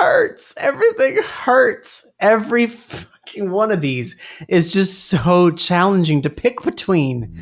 hurts. Everything hurts. Every fucking one of these is just so challenging to pick between.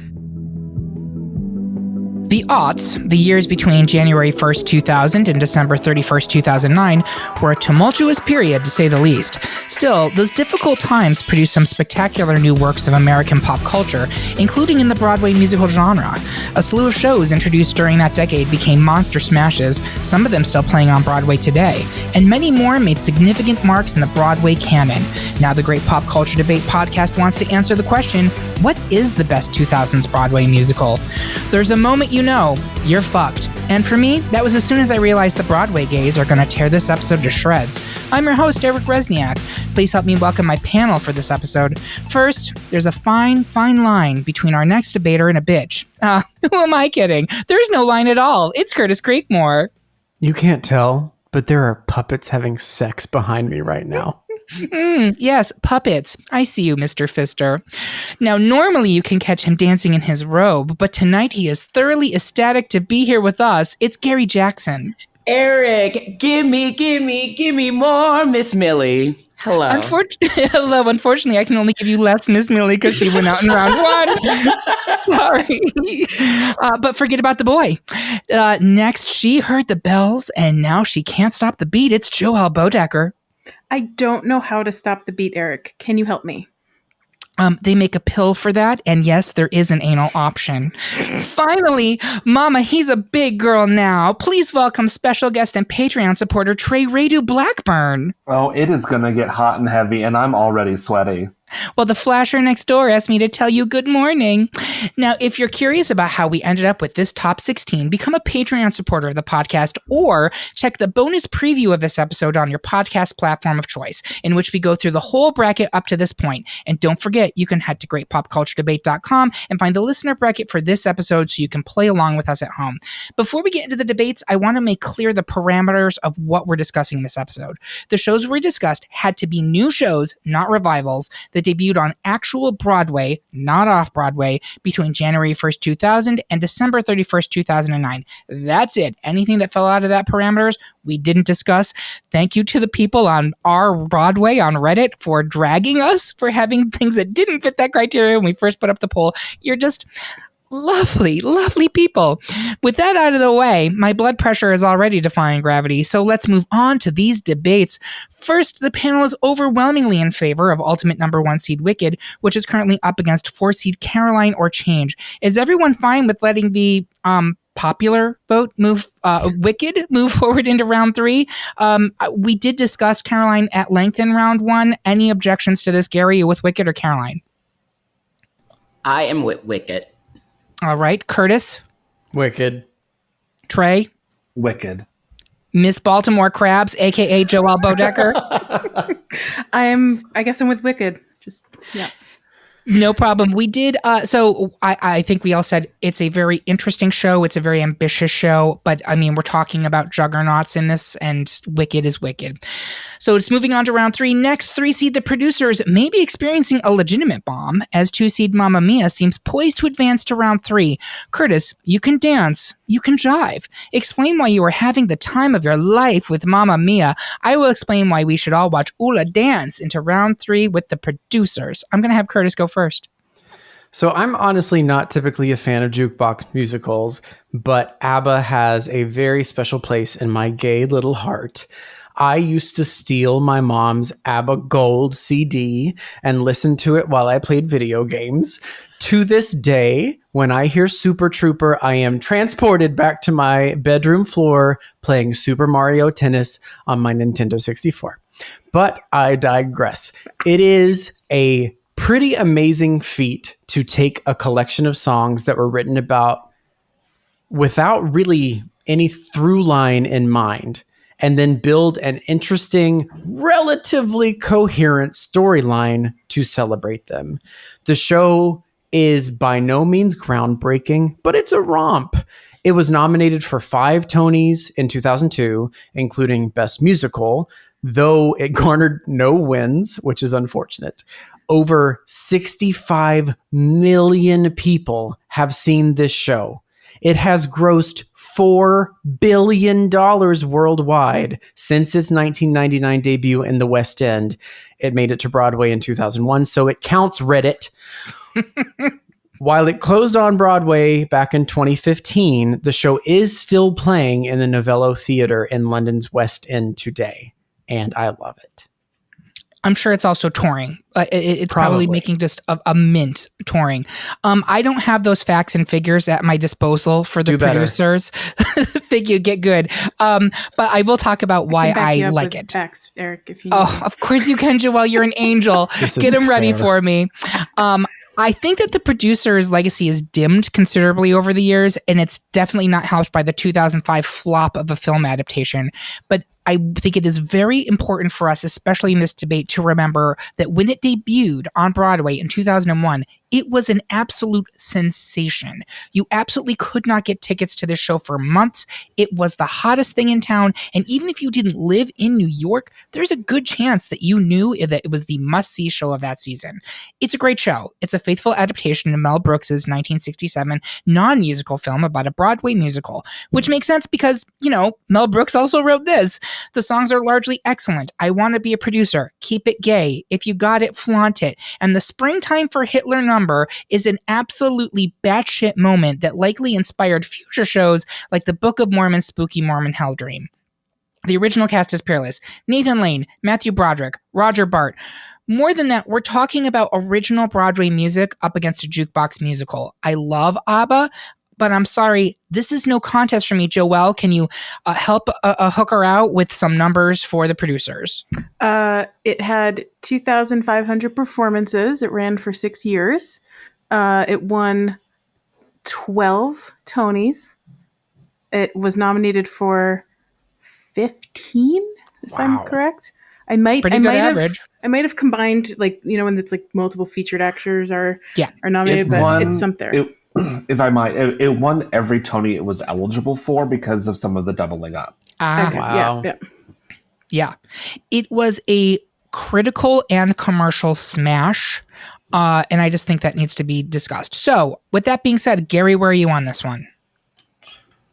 The Aughts, the years between January 1st, 2000 and December 31st, 2009, were a tumultuous period to say the least. Still, those difficult times produced some spectacular new works of American pop culture, including in the Broadway musical genre. A slew of shows introduced during that decade became monster smashes, some of them still playing on Broadway today, and many more made significant marks in the Broadway canon. Now the Great Pop Culture Debate podcast wants to answer the question, what is the best 2000s Broadway musical? There's a moment you know, you're fucked. And for me, that was as soon as I realized the Broadway gays are going to tear this episode to shreds. I'm your host, Eric Resniak. Please help me welcome my panel for this episode. First, there's a fine line between our next debater and a bitch. Who am I kidding? There's no line at all. It's Curtis Creekmore. You can't tell, but there are puppets having sex behind me right now. Yes, puppets. I see you, Mr. Pfister. Now, normally you can catch him dancing in his robe, but tonight he is thoroughly ecstatic to be here with us. It's Gary Jackson. Eric, give me more Miss Millie. Hello. Hello. Unfortunately, I can only give you less Miss Millie because she went out in round one. Sorry. But forget about the boy. Next, she heard the bells, and now she can't stop the beat. It's Joelle Bodecker. I don't know how to stop the beat, Eric. Can you help me? They make a pill for that, and yes, there is an anal option. Finally, Mama, he's a big girl now. Please welcome special guest and Patreon supporter Trey Radu Blackburn. Oh, it is going to get hot and heavy, and I'm already sweaty. Well, the flasher next door asked me to tell you good morning. Now, if you're curious about how we ended up with this top 16, become a Patreon supporter of the podcast or check the bonus preview of this episode on your podcast platform of choice, in which we go through the whole bracket up to this point. And don't forget, you can head to greatpopculturedebate.com and find the listener bracket for this episode so you can play along with us at home. Before we get into the debates, I want to make clear the parameters of what we're discussing in this episode. The shows we discussed had to be new shows, not revivals, that debuted on actual Broadway, not off-Broadway, between January 1st, 2000 and December 31st, 2009. That's it. Anything that fell out of that parameters, we didn't discuss. Thank you to the people on our Broadway on Reddit for dragging us for having things that didn't fit that criteria when we first put up the poll. You're just lovely, lovely people. With that out of the way, my blood pressure is already defying gravity, so let's move on to these debates. First, the panel is overwhelmingly in favor of ultimate number 1 seed Wicked, which is currently up against 4 seed Caroline or Change. Is everyone fine with letting the popular vote Wicked move forward into round 3? We did discuss Caroline at length in round 1. Any objections to this, Gary, with Wicked or Caroline? I am with Wicked. All right. Curtis? Wicked. Trey? Wicked. Miss Baltimore Crabs, a.k.a. Joelle Bodecker? I guess I'm with Wicked. Just, yeah. No problem. We did, so I think we all said it's a very interesting show. It's a very ambitious show, but I mean, we're talking about juggernauts in this, and Wicked is Wicked. So it's moving on to round 3. Next, 3 seed The Producers may be experiencing a legitimate bomb, as 2 seed Mamma Mia seems poised to advance to round 3. Curtis, you can dance, you can jive. Explain why you are having the time of your life with Mamma Mia. I will explain why we should all watch Ula dance into round 3 with The Producers. I'm going to have Curtis go first. So I'm honestly not typically a fan of jukebox musicals, but ABBA has a very special place in my gay little heart. I used to steal my mom's ABBA Gold CD and listen to it while I played video games. To this day, when I hear Super Trooper, I am transported back to my bedroom floor playing Super Mario Tennis on my Nintendo 64. But I digress. It is a pretty amazing feat to take a collection of songs that were written about without really any through line in mind, and then build an interesting, relatively coherent storyline to celebrate them. The show is by no means groundbreaking, but it's a romp. It was nominated for 5 Tonys in 2002, including Best Musical, though it garnered no wins, which is unfortunate. Over 65 million people have seen this show. It has grossed $4 billion worldwide since its 1999 debut in the West End. It made it to Broadway in 2001, so it counts, Reddit. While it closed on Broadway back in 2015, the show is still playing in the Novello Theatre in London's West End today, and I love it. I'm sure it's also touring. It's probably making just a mint touring. I don't have those facts and figures at my disposal for the producers. Think you get good. But I will talk about why I like it. Facts, Eric, if you need them. Of course you can, Joelle. You're an angel. Get them ready for me. I think that the producer's legacy is dimmed considerably over the years, and it's definitely not helped by the 2005 flop of a film adaptation. But I think it is very important for us, especially in this debate, to remember that when it debuted on Broadway in 2001, it was an absolute sensation. You absolutely could not get tickets to this show for months. It was the hottest thing in town. And even if you didn't live in New York, there's a good chance that you knew that it was the must-see show of that season. It's a great show. It's a faithful adaptation of Mel Brooks's 1967 non-musical film about a Broadway musical, which makes sense because, Mel Brooks also wrote this. The songs are largely excellent. I Want to Be a Producer. Keep It Gay. If You Got It, Flaunt It. And the Springtime for Hitler number is an absolutely batshit moment that likely inspired future shows like the Book of Mormon, Spooky Mormon Hell Dream. The original cast is peerless. Nathan Lane, Matthew Broderick, Roger Bart. More than that, we're talking about original Broadway music up against a jukebox musical. I love ABBA, but I'm sorry, this is no contest for me. Joelle, can you help hook her out with some numbers for the producers? It had 2,500 performances. It ran for 6 years. It won 12 Tonys. It was nominated for 15, if I'm correct. I might have combined, when it's like multiple featured actors are nominated, but it's some there. If I might, it won every Tony it was eligible for because of some of the doubling up. Okay. Wow. Yeah. It was a critical and commercial smash, and I just think that needs to be discussed. So, with that being said, Gary, where are you on this one?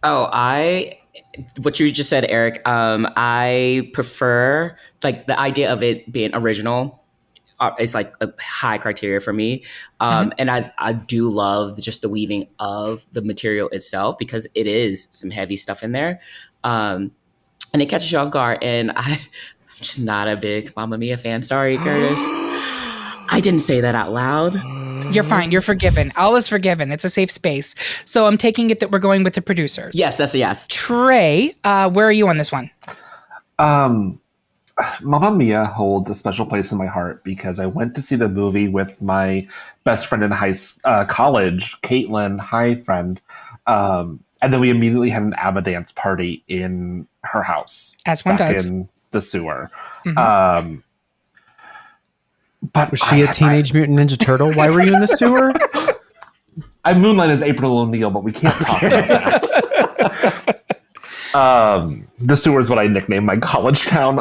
What you just said, Eric, I prefer, the idea of it being original. It's like a high criteria for me. And I do love just the weaving of the material itself because it is some heavy stuff in there. And it catches you off guard. And I'm just not a big Mamma Mia fan. Sorry, Curtis. I didn't say that out loud. You're fine. You're forgiven. All is forgiven. It's a safe space. So I'm taking it that we're going with the producers. Yes, that's a yes. Trey, where are you on this one? Mamma Mia holds a special place in my heart because I went to see the movie with my best friend in college, Caitlin. Hi, friend. And then we immediately had an ABBA dance party in her house. As one does. In the sewer. Mm-hmm. But was she a Teenage Mutant Ninja Turtle? Why were you in the sewer? I moonlight as April O'Neil, but we can't talk about that. The sewer is what I nicknamed my college town.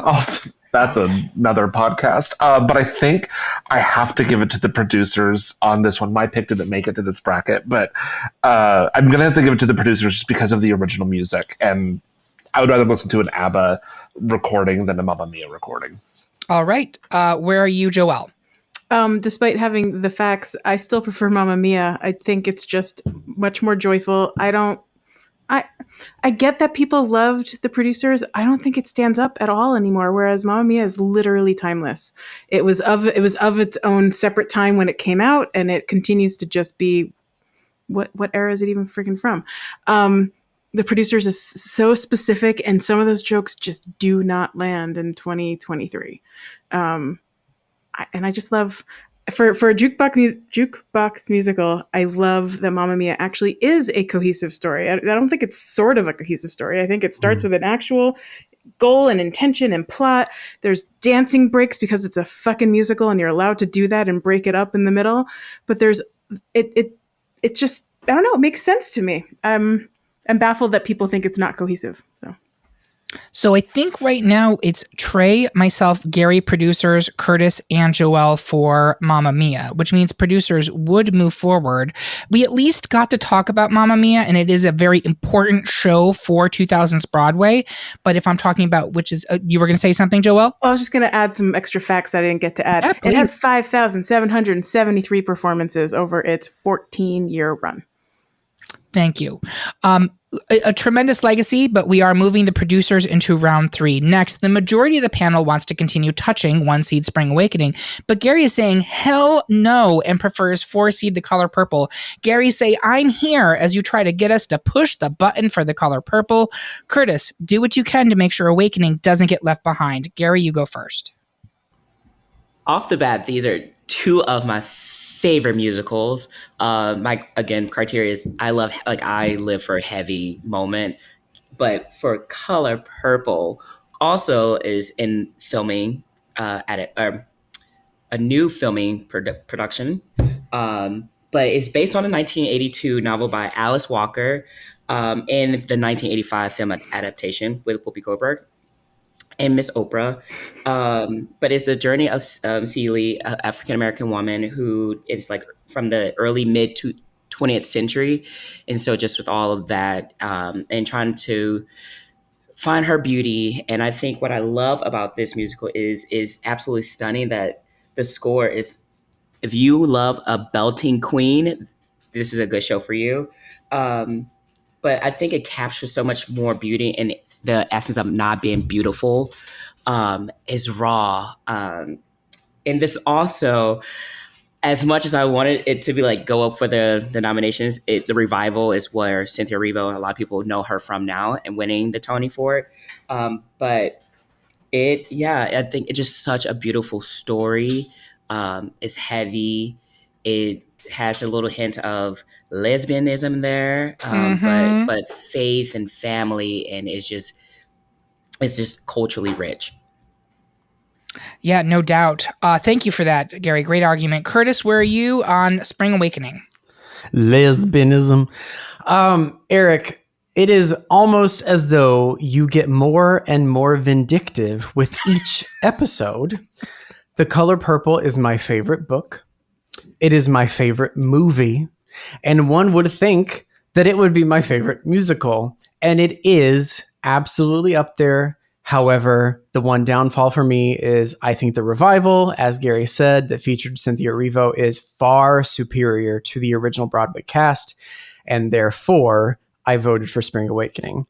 That's another podcast. But I think I have to give it to the producers on this one. My pick didn't make it to this bracket, but I'm going to have to give it to the producers just because of the original music. And I would rather listen to an ABBA recording than a Mamma Mia recording. All right. Where are you, Joelle? Despite having the facts, I still prefer Mamma Mia. I think it's just much more joyful. I get that people loved the producers. I don't think it stands up at all anymore. Whereas Mamma Mia is literally timeless. It was of its own separate time when it came out, and it continues to just be what era is it even freaking from? The producers is so specific, and some of those jokes just do not land in 2023. And I just love. For a jukebox musical, I love that Mamma Mia actually is a cohesive story. I don't think it's sort of a cohesive story. I think it starts with an actual goal and intention and plot. There's dancing breaks because it's a fucking musical and you're allowed to do that and break it up in the middle. But there's it just, I don't know, it makes sense to me. I'm baffled that people think it's not cohesive. So So I think right now it's Trey, myself, Gary, producers, Curtis, and Joelle for Mamma Mia, which means producers would move forward. We at least got to talk about Mamma Mia, and it is a very important show for 2000s Broadway. But if I'm talking about which is, you were going to say something, Joelle? I was just going to add some extra facts I didn't get to add. Yeah, It had please. 5,773 performances over its 14-year run. Thank you. A tremendous legacy, but we are moving the producers into round 3. Next, the majority of the panel wants to continue touching 1 seed Spring Awakening, but Gary is saying hell no and prefers 4 seed The Color Purple. Gary say, I'm here as you try to get us to push the button for The Color Purple. Curtis, do what you can to make sure Awakening doesn't get left behind. Gary, you go first. Off the bat, these are 2 of my favorite musicals. My criteria is I live for a heavy moment, but for Color Purple also is in filming a new filming production, but it's based on a 1982 novel by Alice Walker, and the 1985 film adaptation with Whoopi Goldberg and Miss Oprah. But it's the journey of Celie, an African-American woman who is like from the early mid to 20th century. And so just with all of that and trying to find her beauty. And I think what I love about this musical is absolutely stunning that the score is, if you love a belting queen, this is a good show for you. But I think it captures so much more beauty and the essence of not being beautiful is raw. And this also, as much as I wanted it to be like go up for the nominations, the revival is where Cynthia Erivo, a lot of people know her from now and winning the Tony for it. But I think it's just such a beautiful story. It's heavy. It has a little hint of lesbianism there, but faith and family, and it's just culturally rich. Yeah, no doubt. Thank you for that, Gary. Great argument. Curtis, where are you on Spring Awakening? Lesbianism. Eric, it is almost as though you get more and more vindictive with each episode. The Color Purple is my favorite book. It is my favorite movie. And one would think that it would be my favorite musical. And it is absolutely up there. However, the one downfall for me is I think the revival, as Gary said, that featured Cynthia Erivo is far superior to the original Broadway cast. And therefore, I voted for Spring Awakening.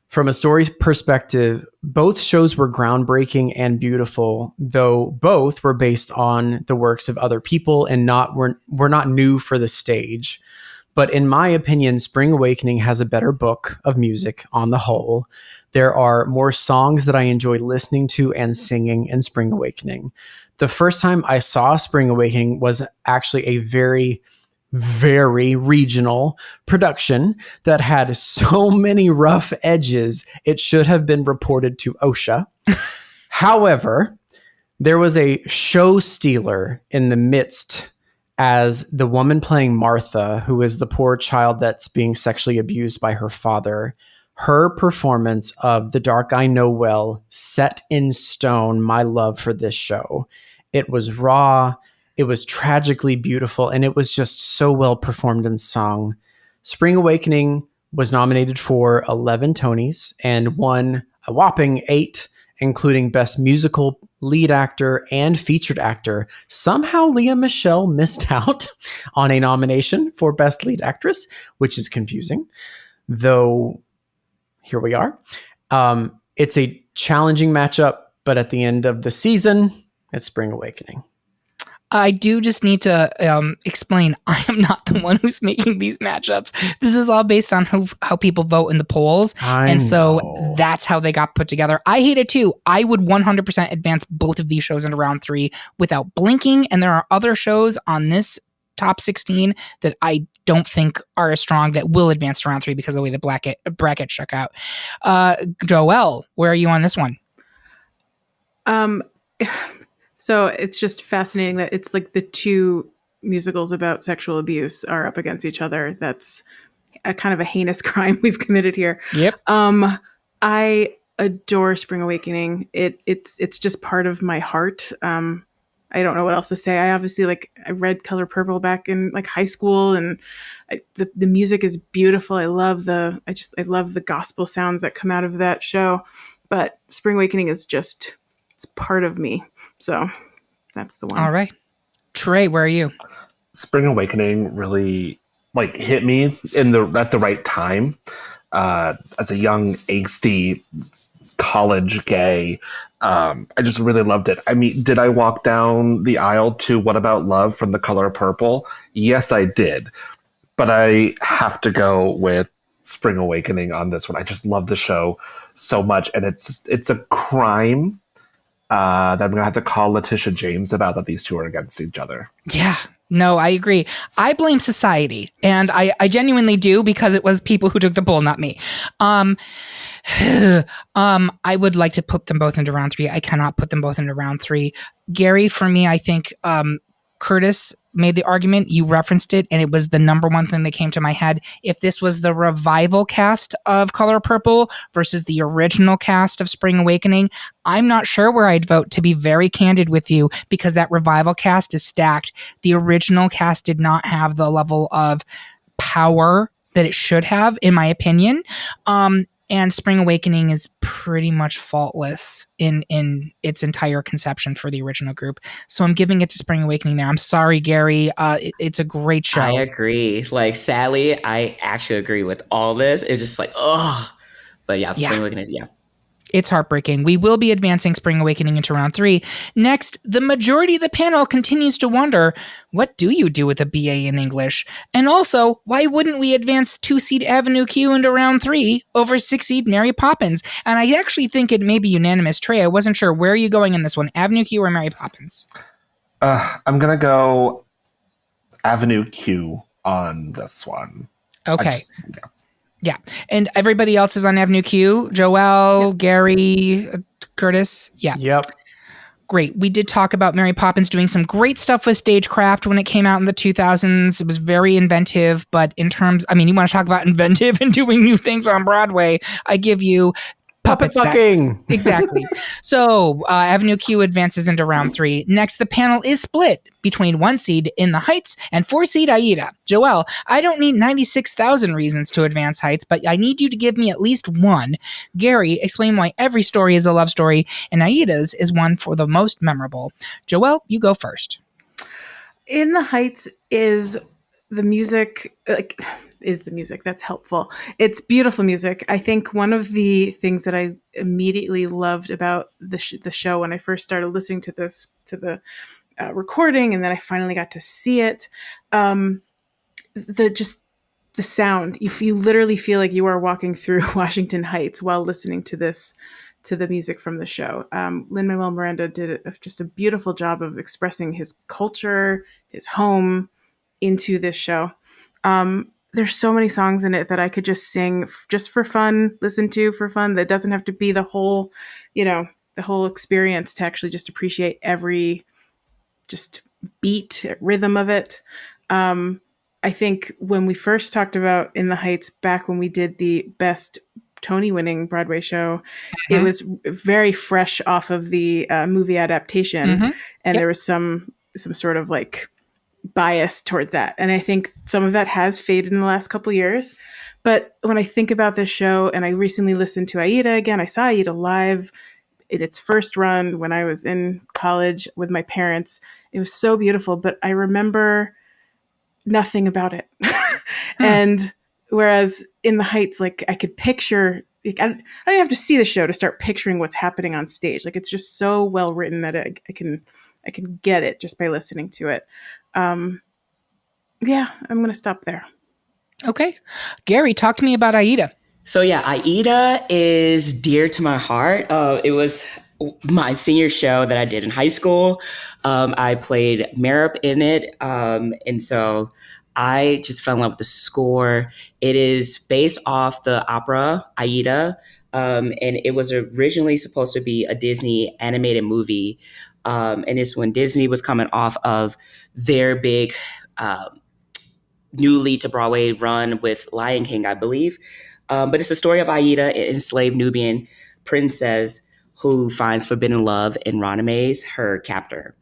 From a story perspective, both shows were groundbreaking and beautiful, though both were based on the works of other people and were not new for the stage. But in my opinion, Spring Awakening has a better book of music on the whole. There are more songs that I enjoy listening to and singing in Spring Awakening. The first time I saw Spring Awakening was actually a very regional production that had so many rough edges, it should have been reported to OSHA. However, there was a show stealer in the midst as the woman playing Martha, who is the poor child that's being sexually abused by her father. Her performance of The Dark I Know Well set in stone my love for this show. It was raw. It was tragically beautiful, and it was just so well performed and sung. Spring Awakening was nominated for 11 Tonys and won a whopping 8, including Best Musical, Lead Actor, and Featured Actor. Somehow Lea Michele missed out on a nomination for Best Lead Actress, which is confusing, though here we are. It's a challenging matchup, but at the end of the season, it's Spring Awakening. I do just need to explain, I am not the one who's making these matchups. This is all based on how people vote in the polls. So that's how they got put together. I hate it too. I would 100% advance both of these shows into round 3 without blinking. And there are other shows on this top 16 that I don't think are as strong that will advance to round 3 because of the way the bracket shook out. Joelle, where are you on this one? So it's just fascinating that it's like the 2 musicals about sexual abuse are up against each other. That's a kind of a heinous crime we've committed here. Yep. I adore Spring Awakening. It's just part of my heart. I don't know what else to say. I obviously I read Color Purple back in like high school, and the music is beautiful. I love I love the gospel sounds that come out of that show. But Spring Awakening is just, it's part of me. So that's the one. All right. Trey, where are you? Spring Awakening really like hit me at the right time. As a young angsty college gay, I just really loved it. I mean, did I walk down the aisle to What About Love from The Color Purple? Yes, I did. But I have to go with Spring Awakening on this one. I just love the show so much, and it's a crime that I'm gonna have to call Letitia James about, that these two are against each other. Yeah. No, I agree. I blame society, and I genuinely do, because it was people who took the poll, not me. I would like to put them both into round 3. I cannot put them both into round 3. Gary, for me, I think Curtis made the argument. You referenced it, and it was the number one thing that came to my head. If this was the revival cast of Color Purple versus the original cast of Spring Awakening, I'm not sure where I'd vote, to be very candid with you, because that revival cast is stacked. The original cast did not have the level of power that it should have, in my opinion. And Spring Awakening is pretty much faultless in its entire conception for the original group. So I'm giving it to Spring Awakening there. I'm sorry, Gary. It's a great show. I agree. Like, sadly, I actually agree with all this. It's just like, oh. But yeah, Spring Awakening, yeah. It's heartbreaking. We will be advancing Spring Awakening into round 3. Next, the majority of the panel continues to wonder, what do you do with a BA in English? And also, why wouldn't we advance 2-seed Avenue Q into round 3 over 6-seed Mary Poppins? And I actually think it may be unanimous. Trey, I wasn't sure. Where are you going in this one? Avenue Q or Mary Poppins? I'm going to go Avenue Q on this one. Okay. Yeah. And everybody else is on Avenue Q. Joelle, Gary, Curtis. Yeah. Yep. Great. We did talk about Mary Poppins doing some great stuff with stagecraft when it came out in the 2000s. It was very inventive, but you want to talk about inventive and doing new things on Broadway, I give you puppet fucking. Exactly. So Avenue Q advances into round 3. Next, the panel is split between 1-seed In the Heights and 4-seed Aida. Joelle, I don't need 96,000 reasons to advance Heights, but I need you to give me at least one. Gary, explain why every story is a love story, and Aida's is one for the most memorable. Joelle, you go first. In the Heights is the music, that's helpful. It's beautiful music. I think one of the things that I immediately loved about the show when I first started listening to the recording, and then I finally got to see it, the sound. You literally feel like you are walking through Washington Heights while listening to the music from the show. Lin-Manuel Miranda did just a beautiful job of expressing his culture, his home, into this show. There's so many songs in it that I could just sing just for fun, listen to for fun. That doesn't have to be the whole experience to actually just appreciate every just beat, rhythm of it. I think when we first talked about In the Heights, back when we did the best Tony-winning Broadway show, it was very fresh off of the movie adaptation, and there was some sort of like bias towards that. And I think some of that has faded in the last couple years. But when I think about this show, and I recently listened to Aida again, I saw Aida live in its first run when I was in college with my parents. It was so beautiful, but I remember nothing about it. And whereas In the Heights, like I could picture, I don't have to see the show to start picturing what's happening on stage. Like it's just so well written that I can get it just by listening to it. Yeah, I'm going to stop there. Okay. Gary, talk to me about Aida. So yeah, Aida is dear to my heart. It was my senior show that I did in high school. I played Merup in it. And so I just fell in love with the score. It is based off the opera Aida. And it was originally supposed to be a Disney animated movie. And it's when Disney was coming off of their big new lead to Broadway run with Lion King, I believe. But it's the story of Aida, an enslaved Nubian princess who finds forbidden love in Raname's, her captor.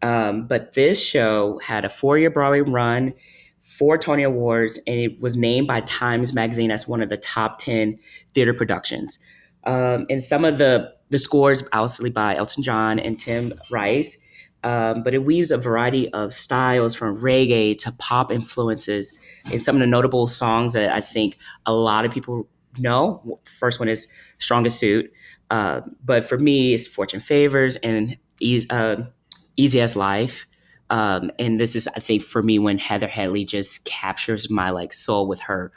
But this show had a 4-year Broadway run, 4 Tony Awards, and it was named by Times Magazine as one of the top 10 theater productions. And some of the scores, obviously by Elton John and Tim Rice, but it weaves a variety of styles from reggae to pop influences. And some of the notable songs that I think a lot of people know. First one is Strongest Suit. But for me, it's Fortune Favors and Easy as Life. And this is, I think, for me, when Heather Headley just captures my like soul with her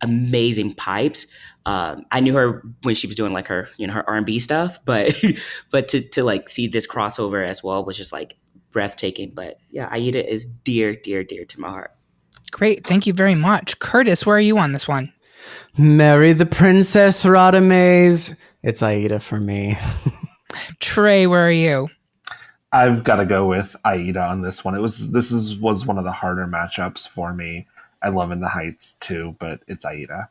amazing pipes. I knew her when she was doing like her, her R&B stuff, but but to like see this crossover as well was just like breathtaking. But yeah, Aida is dear, dear, dear to my heart. Great. Thank you very much. Curtis, where are you on this one? Marry the Princess Radames. It's Aida for me. Trey, where are you? I've got to go with Aida on this one. Was one of the harder matchups for me. I love In the Heights too, but it's Aida.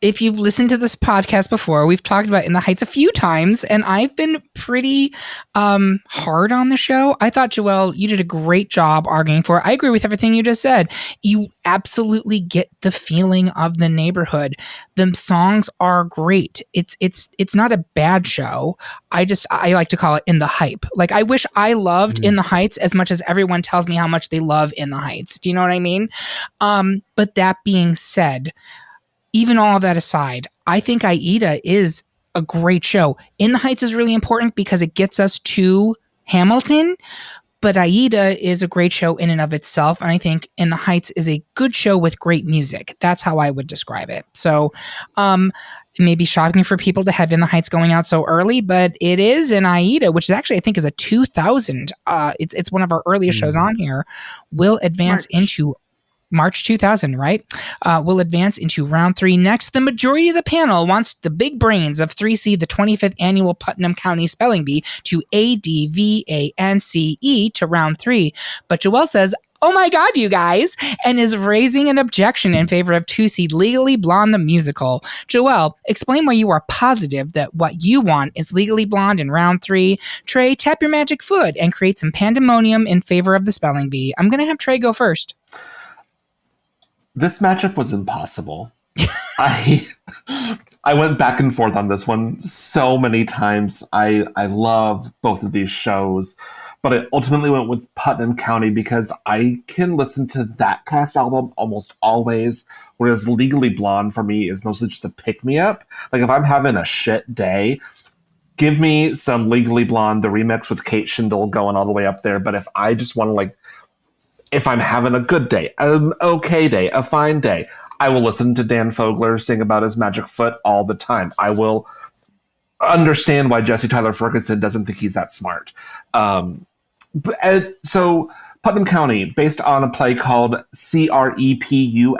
If you've listened to this podcast before, we've talked about In the Heights a few times, and I've been pretty hard on the show. I thought, Joelle, you did a great job arguing for it. I agree with everything you just said. You absolutely get the feeling of the neighborhood. The songs are great. It's not a bad show. I like to call it In the Hype. Like, I wish I loved In the Heights as much as everyone tells me how much they love In the Heights. Do you know what I mean? But that being said, even all of that aside, I think Aida is a great show. In the Heights is really important because it gets us to Hamilton, but Aida is a great show in and of itself. And I think In the Heights is a good show with great music. That's how I would describe it. So it may be shocking for people to have In the Heights going out so early, but it is. And Aida, which is actually, I think, is a 2000. It's one of our earliest shows on here, will advance into March 2000, right? Will advance into round 3. Next, the majority of the panel wants the big brains of 3C, the 25th annual Putnam County Spelling Bee, to ADVANCE to round 3. But Joelle says, oh my God, you guys, and is raising an objection in favor of 2C, Legally Blonde the musical. Joelle, explain why you are positive that what you want is Legally Blonde in round 3. Trey, tap your magic foot and create some pandemonium in favor of the Spelling Bee. I'm going to have Trey go first. This matchup was impossible. I went back and forth on this one so many times. I love both of these shows, but I ultimately went with Putnam County because I can listen to that cast album almost always, whereas Legally Blonde for me is mostly just a pick-me-up. Like, if I'm having a shit day, give me some Legally Blonde, the remix with Kate Shindle going all the way up there. But if I just want to, like, if I'm having a good day, an okay day, a fine day, I will listen to Dan Fogler sing about his magic foot all the time. I will understand why Jesse Tyler Ferguson doesn't think he's that smart. So Putnam County, based on a play called Crepuscule.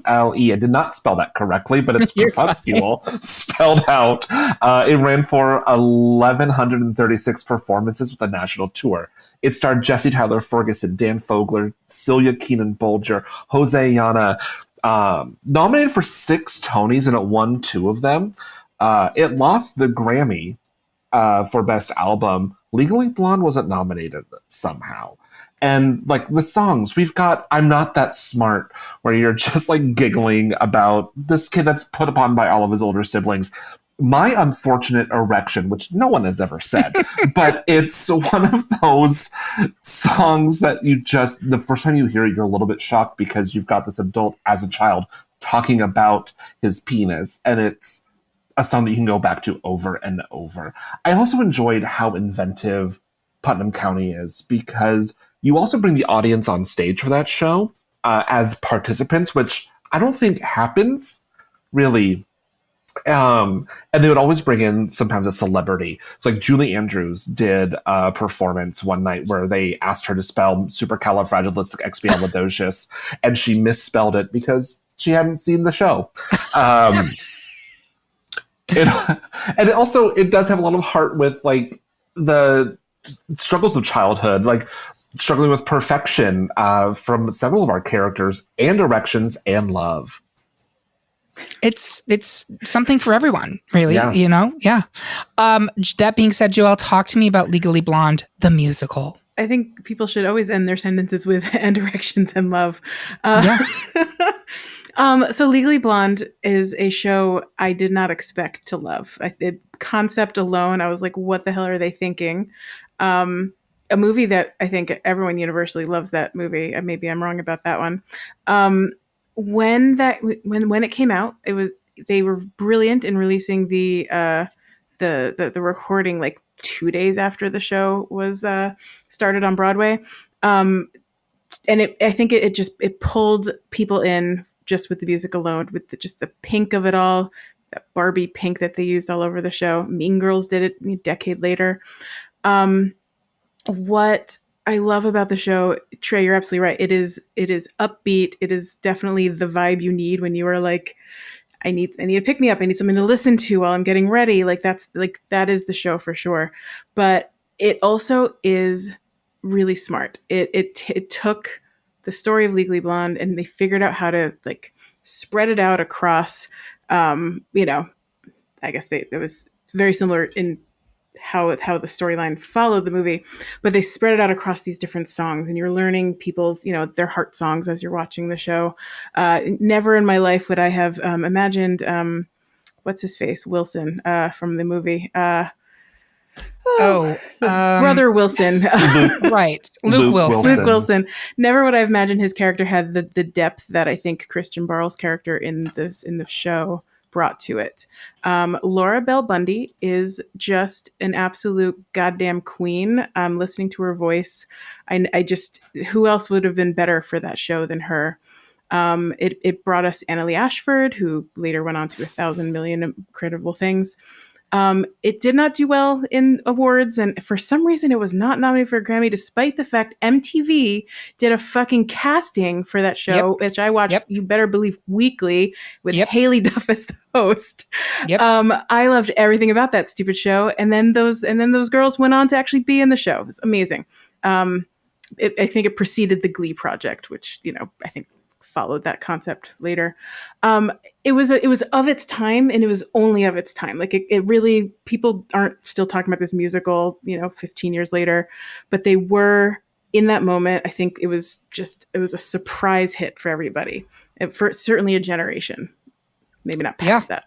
I did not spell that correctly, but it's Crepuscule spelled out. It ran for 1,136 performances with a national tour. It starred Jesse Tyler Ferguson, Dan Fogler, Celia Keenan Bolger, Jose Yana, nominated for 6 Tonys, and it won 2 of them. It lost the Grammy for Best Album. Legally Blonde wasn't nominated somehow. And like the songs, we've got I'm Not That Smart, where you're just like giggling about this kid that's put upon by all of his older siblings. My Unfortunate Erection, which no one has ever said, but it's one of those songs that you just, the first time you hear it, you're a little bit shocked because you've got this adult as a child talking about his penis, and it's a song that you can go back to over and over. I also enjoyed how inventive Putnam County is because you also bring the audience on stage for that show as participants, which I don't think happens really. And they would always bring in sometimes a celebrity. So like Julie Andrews did a performance one night where they asked her to spell supercalifragilisticexpialidocious, and she misspelled it because she hadn't seen the show. It does have a lot of heart with like the struggles of childhood, like struggling with perfection from several of our characters, and erections and love. It's something for everyone, really. Yeah. You know, yeah. That being said, Joelle, talk to me about Legally Blonde, the musical. I think people should always end their sentences with "and directions and love." So Legally Blonde is a show I did not expect to love. Concept alone, I was like, what the hell are they thinking? A movie that I think everyone universally loves that movie. Maybe I'm wrong about that one. When it came out, they were brilliant in releasing the recording like 2 days after the show was started on Broadway. And I think it pulled people in just with the music alone, with just the pink of it all, that Barbie pink that they used all over the show. Mean Girls did it a decade later. What I love about the show, Trey, you're absolutely right. It is upbeat. It is definitely the vibe you need when you are like, I need to pick me up. I need something to listen to while I'm getting ready. That is the show for sure. But it also is really smart. It took the story of Legally Blonde and they figured out how to like spread it out across. I guess it was very similar in how the storyline followed the movie, but they spread it out across these different songs, and you're learning people's, their heart songs as you're watching the show. Never in my life would I have imagined what's his face, Wilson, from the movie. Brother Wilson. Right. Luke Wilson. Luke Wilson. Never would I have imagined his character had the depth that I think Christian Barl's character in the show brought to it. Laura Bell Bundy is just an absolute goddamn queen. Listening to her voice, I just, who else would have been better for that show than her? It brought us Annalee Ashford, who later went on to 1,000 million incredible things. It did not do well in awards, and for some reason it was not nominated for a Grammy, despite the fact MTV did a fucking casting for that show, which I watched, you better believe, weekly, with Haley Duff as the host. I loved everything about that stupid show, and then those girls went on to actually be in the show. It was amazing. I think it preceded the Glee project, which I think followed that concept later. It was of its time, and it was only of its time. Like it really, people aren't still talking about this musical, 15 years later, but they were in that moment. I think it was a surprise hit for everybody, and for certainly a generation, maybe not past that.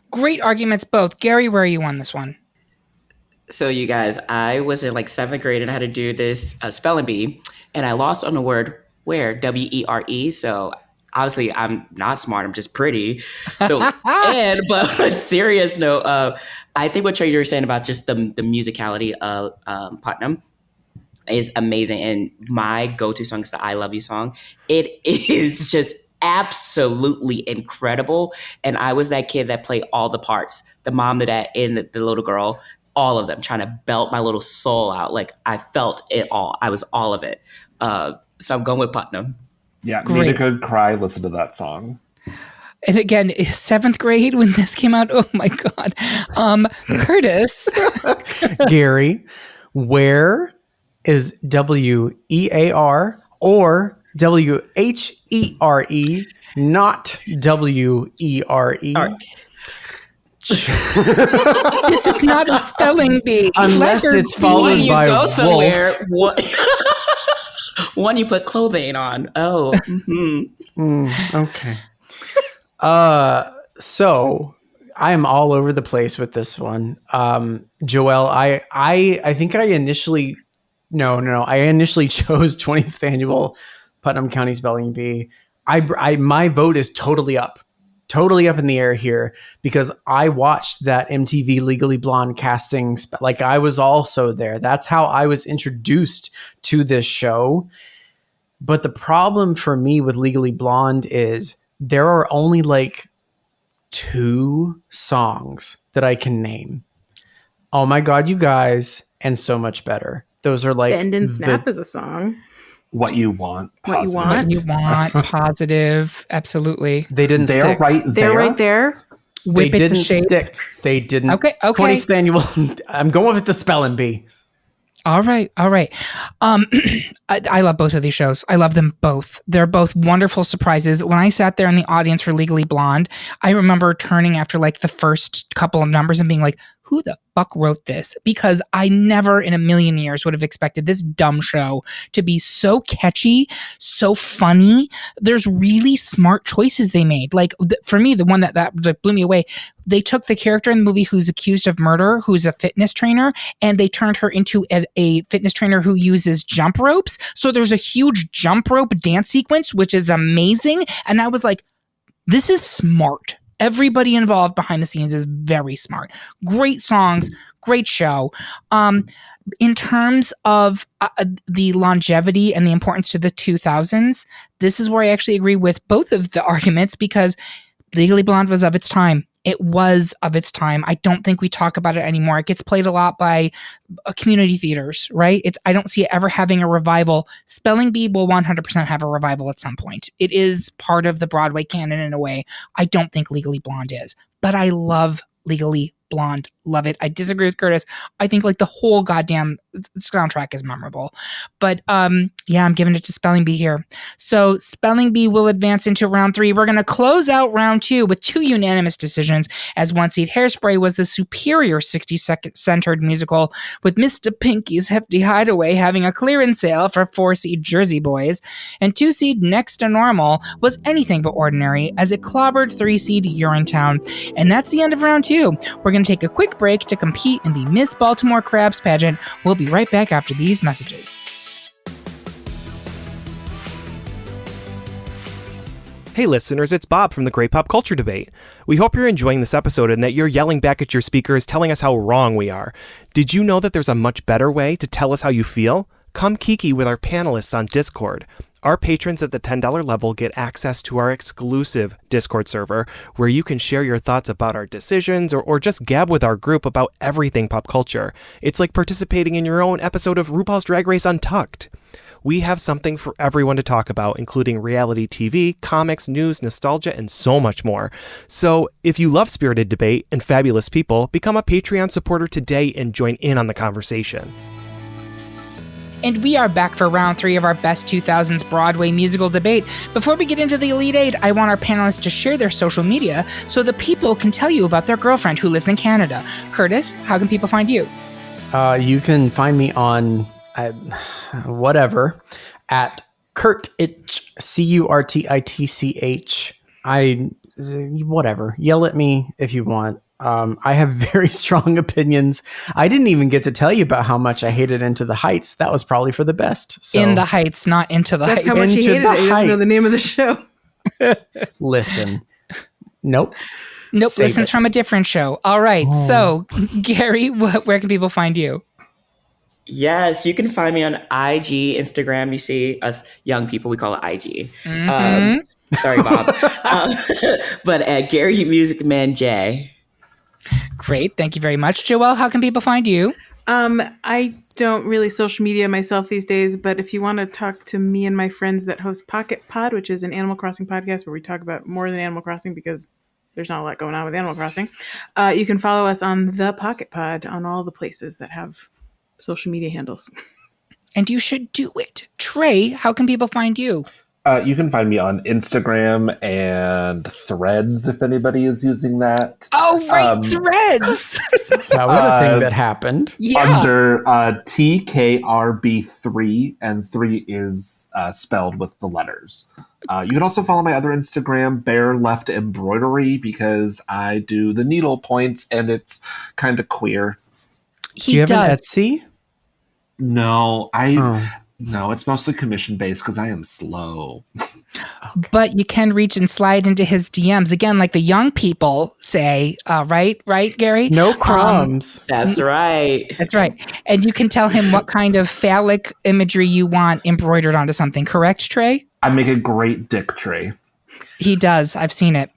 Great arguments, both. Gary, where are you on this one? So you guys, I was in like 7th grade and I had to do this spelling bee, and I lost on the word where, W-E-R-E. So obviously I'm not smart, I'm just pretty. So, but on a serious note, I think what Trey, you were saying about just the musicality of Putnam is amazing. And my go-to song is the I Love You song. It is just absolutely incredible. And I was that kid that played all the parts. The mom, the dad, and the little girl, all of them, trying to belt my little soul out. Like I felt it all. I was all of it. So I'm going with Putnam. Yeah, need a good cry, listen to that song. And again, 7th grade when this came out. Oh my God. Curtis. Gary, where is W-E-A-R or W-H-E-R-E, not W-E-R-E? This is not a spelling bee. Unless it's followed by wolf. One you put clothing on. Oh. Okay. So I'm all over the place with this one. Joelle, I think I initially chose 20th annual Putnam County Spelling Bee. My vote is totally up in the air here because I watched that MTV Legally Blonde casting. Like I was also there. That's how I was introduced to this show. But the problem for me with Legally Blonde is there are only like 2 songs that I can name. Oh My God, You Guys, and So Much Better. Those are like Bend and Snap is a song. What You Want, Positive. What You Want, Positive. Absolutely. They didn't stick. They're right there. They didn't stick. They didn't. Okay. 20th annual. I'm going with the spelling bee. All right. I love both of these shows. I love them both. They're both wonderful surprises. When I sat there in the audience for Legally Blonde, I remember turning after like the first couple of numbers and being like, who the fuck wrote this? Because I never in a million years would have expected this dumb show to be so catchy, so funny. There's really smart choices they made. Like for me, the one that blew me away, they took the character in the movie who's accused of murder, who's a fitness trainer, and they turned her into a fitness trainer who uses jump ropes. So there's a huge jump rope dance sequence, which is amazing. And I was like, this is smart. Everybody involved behind the scenes is very smart. Great songs, great show. In terms of the longevity and the importance to the 2000s, this is where I actually agree with both of the arguments because Legally Blonde was of its time. It was of its time. I don't think we talk about it anymore. It gets played a lot by community theaters, right? I don't see it ever having a revival. Spelling Bee will 100% have a revival at some point. It is part of the Broadway canon in a way. I don't think Legally Blonde is, but I love Legally Blonde. Love it. I disagree with Curtis. I think like the whole goddamn soundtrack is memorable. But yeah, I'm giving it to Spelling Bee here. So Spelling Bee will advance into round 3. We're going to close out round 2 with 2 unanimous decisions, as one seed Hairspray was the superior 60-second centered musical, with Mr. Pinky's Hefty Hideaway having a clearance sale for 4-seed Jersey Boys, and 2-seed Next to Normal was Anything But Ordinary as it clobbered 3-seed Urinetown. And that's the end of round 2. We're going to take a quick break to compete in the Miss Baltimore Crabs pageant. We'll be right back after these messages. Hey listeners, it's Bob from the Great Pop Culture Debate. We hope you're enjoying this episode and that you're yelling back at your speakers telling us how wrong we are. Did you know that there's a much better way to tell us how you feel? Come kiki with our panelists on Discord. Our patrons at the $10 level get access to our exclusive Discord server where you can share your thoughts about our decisions or just gab with our group about everything pop culture. It's like participating in your own episode of RuPaul's Drag Race Untucked. We have something for everyone to talk about, including reality TV, comics, news, nostalgia, and so much more. So if you love spirited debate and fabulous people, become a Patreon supporter today and join in on the conversation. And we are back for round 3 of our best 2000s Broadway musical debate. Before we get into the Elite 8, I want our panelists to share their social media so the people can tell you about their girlfriend who lives in Canada. Curtis, how can people find you? You can find me on whatever at Curtitch, Curtitch. Whatever. Yell at me if you want. I have very strong opinions. I didn't even get to tell you about how much I hated Into the Heights. That was probably for the best. So. In the Heights, not Into the That's Heights. how much he Into hated the it. He doesn't know the Heights. name of the show. Listen. Nope. Nope, listens from a different show. All right, so Gary, where can people find you? Yes, you can find me on IG, Instagram. You see us young people, we call it IG. Sorry, Bob. But at Gary Music Man J. Great, thank you very much. Joelle, how can people find you? I don't really social media myself these days, but if you want to talk to me and my friends that host Pocket Pod, which is an Animal Crossing podcast where we talk about more than Animal Crossing because there's not a lot going on with Animal Crossing, you can follow us on the Pocket Pod on all the places that have social media handles. And you should do it. Trey, how can people find you? You can find me on Instagram and Threads if anybody is using that. Oh, right, Threads. That was a thing that happened. Yeah. Under TKRB3, and 3 is spelled with the letters. You can also follow my other Instagram, Bare Left Embroidery, because I do the needle points and it's kind of queer. Do you have an Etsy? No, no, it's mostly commission based because I am slow. Okay. But you can reach and slide into his DMs again, like the young people say. Right, Gary? No crumbs. That's right. That's right. And you can tell him what kind of phallic imagery you want embroidered onto something. Correct, Trey? I make a great dick tray. He does. I've seen it.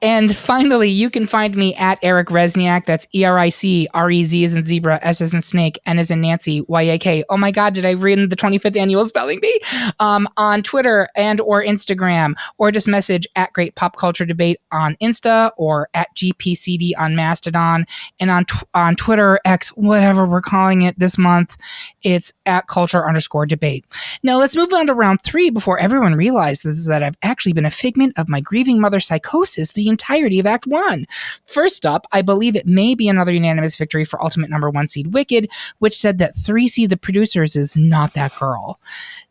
And finally, you can find me at Eric Resniak. That's ERIC, REZ as in zebra, S as in snake, N as in Nancy, YAK. Oh my God, did I read the 25th annual spelling bee? On Twitter and or Instagram, or just message at Great Pop Culture Debate on Insta or at GPCD on Mastodon. And on Twitter, X, whatever we're calling it this month, it's at culture_debate. Now let's move on to round 3 before everyone realizes that I've actually been a figment of my grieving mother's psychosis the entirety of Act 1. First up, I believe it may be another unanimous victory for ultimate number 1 seed Wicked, which said that 3C The Producers is not that girl.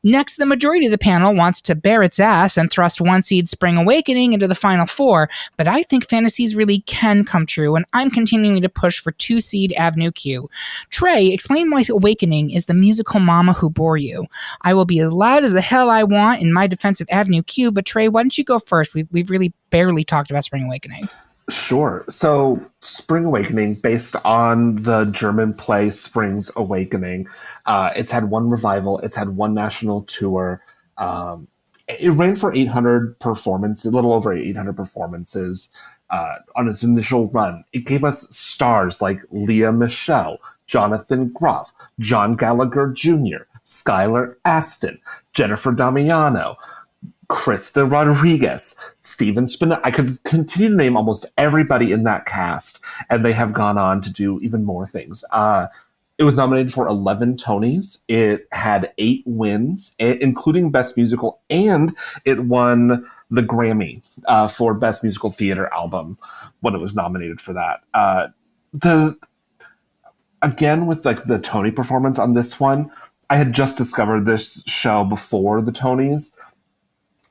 Next, the majority of the panel wants to bear its ass and thrust 1 seed Spring Awakening into the final 4, but I think fantasies really can come true, and I'm continuing to push for 2 seed Avenue Q. Trey, explain why Awakening is the musical mama who bore you. I will be as loud as the hell I want in my defense of Avenue Q, but Trey, why don't you go first? We've really barely talked about Spring Awakening. Sure. So, Spring Awakening, based on the German play Spring's Awakening, it's had 1 revival, it's had 1 national tour. It ran for 800 performances, a little over 800 performances on its initial run. It gave us stars like Leah Michele, Jonathan Groff, John Gallagher Jr., Skylar Astin, Jennifer Damiano, Krista Rodriguez, Steven Spinetta. I could continue to name almost everybody in that cast, and they have gone on to do even more things. It was nominated for 11 Tonys. It had 8 wins, including Best Musical, and it won the Grammy for Best Musical Theater Album when it was nominated for that. Again, with like the Tony performance on this one, I had just discovered this show before the Tonys.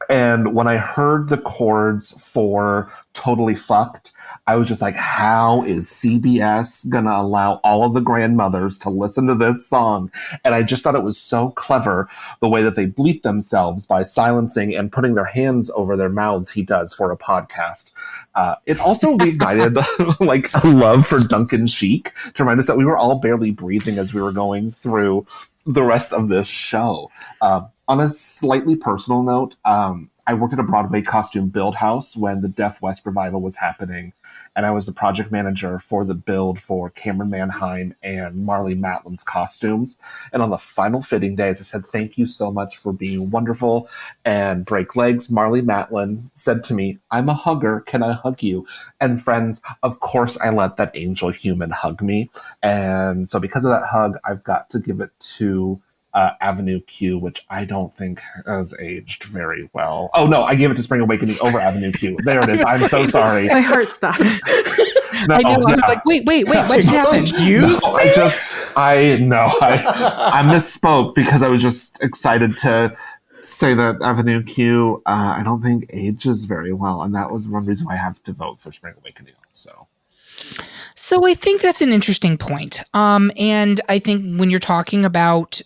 And when I heard the chords for Totally Fucked, I was just like, how is CBS going to allow all of the grandmothers to listen to this song? And I just thought it was so clever the way that they bleep themselves by silencing and putting their hands over their mouths, he does for a podcast. It also reignited like a love for Duncan Sheik to remind us that we were all barely breathing as we were going through the rest of this show. On a slightly personal note, I worked at a Broadway costume build house when the Deaf West revival was happening, and I was the project manager for the build for Cameron Manheim and Marlee Matlin's costumes. And on the final fitting days, I said, thank you so much for being wonderful and break legs. Marlee Matlin said to me, I'm a hugger. Can I hug you? And friends, of course, I let that angel human hug me. And so because of that hug, I've got to give it to Avenue Q, which I don't think has aged very well. Oh no, I gave it to Spring Awakening over Avenue Q. There it is. I'm so sorry. My heart stopped. No, I know. I was like, wait, what just happened? I misspoke because I was just excited to say that Avenue Q, I don't think ages very well, and that was one reason why I have to vote for Spring Awakening. So I think that's an interesting point. And I think when you're talking about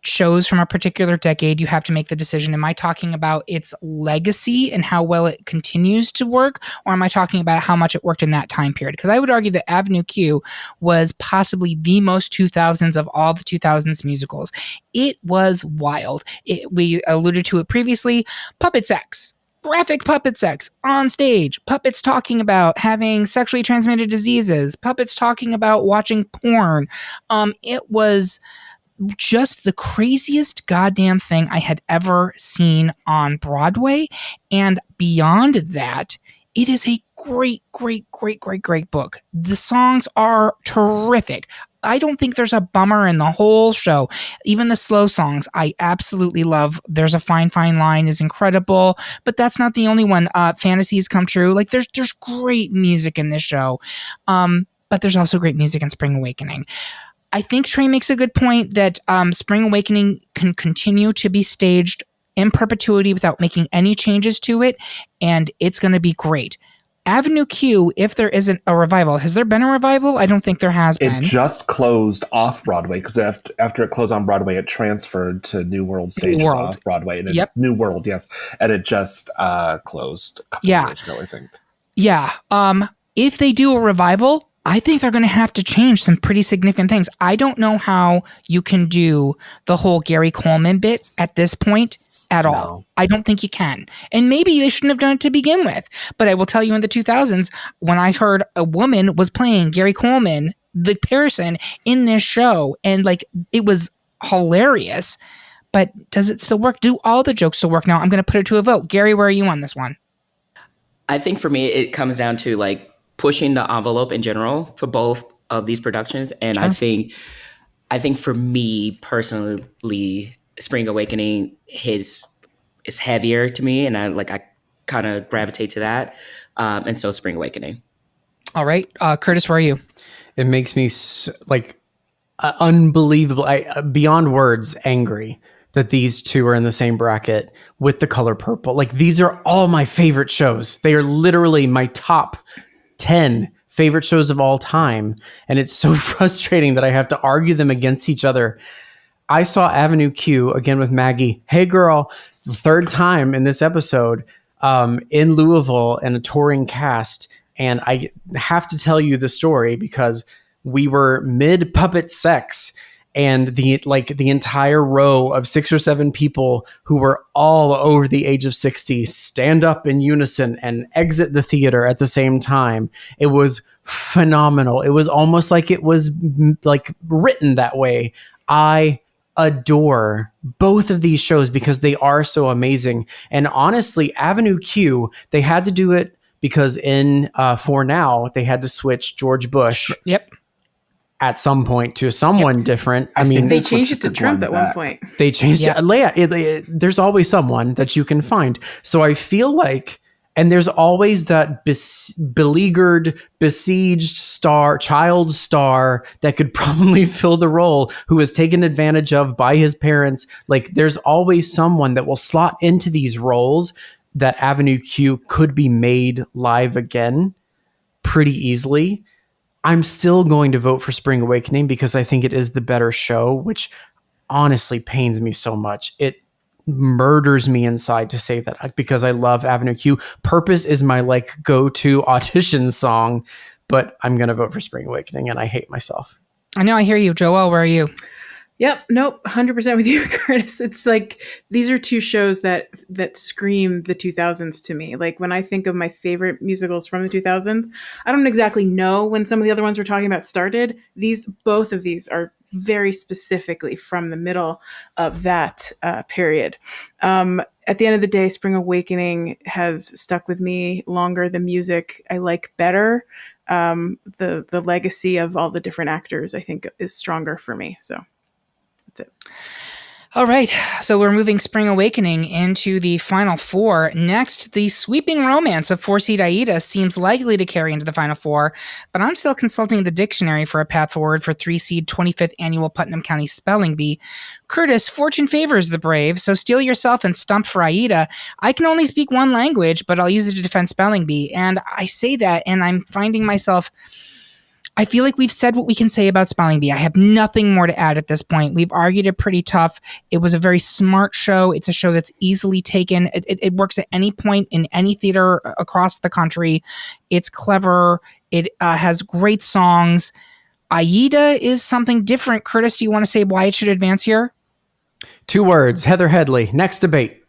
shows from a particular decade, you have to make the decision. Am I talking about its legacy and how well it continues to work? Or am I talking about how much it worked in that time period? Because I would argue that Avenue Q was possibly the most 2000s of all the 2000s musicals. It was wild. We alluded to it previously. Puppet sex. Graphic puppet sex on stage, puppets talking about having sexually transmitted diseases, puppets talking about watching porn. It was just the craziest goddamn thing I had ever seen on Broadway. And beyond that, it is a great book. The songs are terrific. I don't think there's a bummer in the whole show. Even the slow songs, I absolutely love. There's a Fine Line is incredible, but that's not the only one. Fantasies Come True. Like there's great music in this show. But there's also great music in Spring Awakening. I think Trey makes a good point that Spring Awakening can continue to be staged in perpetuity without making any changes to it, and it's going to be great. Avenue Q, if there isn't a revival, has there been a revival? I don't think there has been. It just closed off Broadway because after it closed on Broadway, it transferred to New World stages off Broadway. And New World, yes. And it just closed a couple years ago, I think. Yeah. If they do a revival, I think they're going to have to change some pretty significant things. I don't know how you can do the whole Gary Coleman bit at this point at all. I don't think you can. And maybe they shouldn't have done it to begin with. But I will tell you, in the 2000s, when I heard a woman was playing Gary Coleman, the person in this show, and like it was hilarious. But does it still work? Do all the jokes still work now? I'm going to put it to a vote. Gary, where are you on this one? I think for me, it comes down to like pushing the envelope in general for both of these productions. And Sure. I think for me personally, Spring Awakening is heavier to me, and I kind of gravitate to that. And so Spring Awakening. All right. Curtis, where are you? It makes me unbelievable, beyond words, angry that these two are in the same bracket with The Color Purple. Like, these are all my favorite shows. They are literally my top 10 favorite shows of all time. And it's so frustrating that I have to argue them against each other. I saw Avenue Q again with Maggie. Hey girl, the third time in this episode, in Louisville, and a touring cast. And I have to tell you the story because we were mid puppet sex, and the entire row of 6 or 7 people who were all over the age of 60 stand up in unison and exit the theater at the same time. It was phenomenal. It was almost like it was like written that way. I adore both of these shows because they are so amazing. And honestly, Avenue Q, they had to do it because in For Now, they had to switch George Bush. Yep. At some point to someone different. I mean, they changed it to Trump at one point. They changed it. Leia, there's always someone that you can find. So I feel like, and there's always that beleaguered, besieged child star that could probably fill the role, who is taken advantage of by his parents. Like, there's always someone that will slot into these roles that Avenue Q could be made live again pretty easily. I'm still going to vote for Spring Awakening because I think it is the better show, which honestly pains me so much. It murders me inside to say that because I love Avenue Q. Purpose is my go-to audition song, but I'm going to vote for Spring Awakening, and I hate myself. I know, I hear you. Joelle, where are you? Yep. Nope. 100% with you, Curtis. It's like, these are two shows that scream the 2000s to me. Like, when I think of my favorite musicals from the 2000s, I don't exactly know when some of the other ones we're talking about started. Both of these are very specifically from the middle of that period. At the end of the day, Spring Awakening has stuck with me longer. The music I like better. The legacy of all the different actors, I think, is stronger for me. So that's it. All right, so we're moving Spring Awakening into the final four. Next, the sweeping romance of 4-seed Aida seems likely to carry into the final four, but I'm still consulting the dictionary for a path forward for 3-seed 25th Annual Putnam County Spelling Bee. Curtis, fortune favors the brave, so steel yourself and stump for Aida. I can only speak one language, but I'll use it to defend Spelling Bee, and I say that, and I'm finding myself... I feel like we've said what we can say about Spelling Bee. I have nothing more to add at this point. We've argued it pretty tough. It was a very smart show. It's a show that's easily taken. It works at any point in any theater across the country. It's clever. It has great songs. Aida is something different. Curtis, do you want to say why it should advance here? 2 words, Heather Headley. Next debate.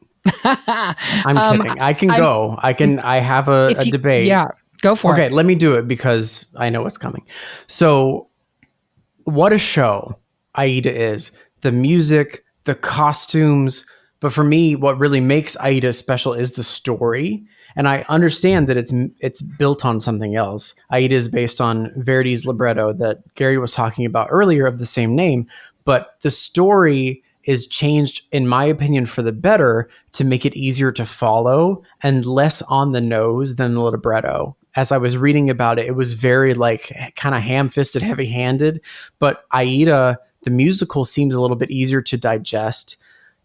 I'm kidding. I can go. I have a debate. Yeah. Go for it. Okay, let me do it because I know what's coming. So, what a show Aida is. The music, the costumes. But for me, what really makes Aida special is the story. And I understand that it's built on something else. Aida is based on Verdi's libretto that Gary was talking about earlier of the same name. But the story is changed, in my opinion, for the better to make it easier to follow and less on the nose than the libretto. As I was reading about it, it was very kind of ham-fisted, heavy-handed. But Aida, the musical, seems a little bit easier to digest.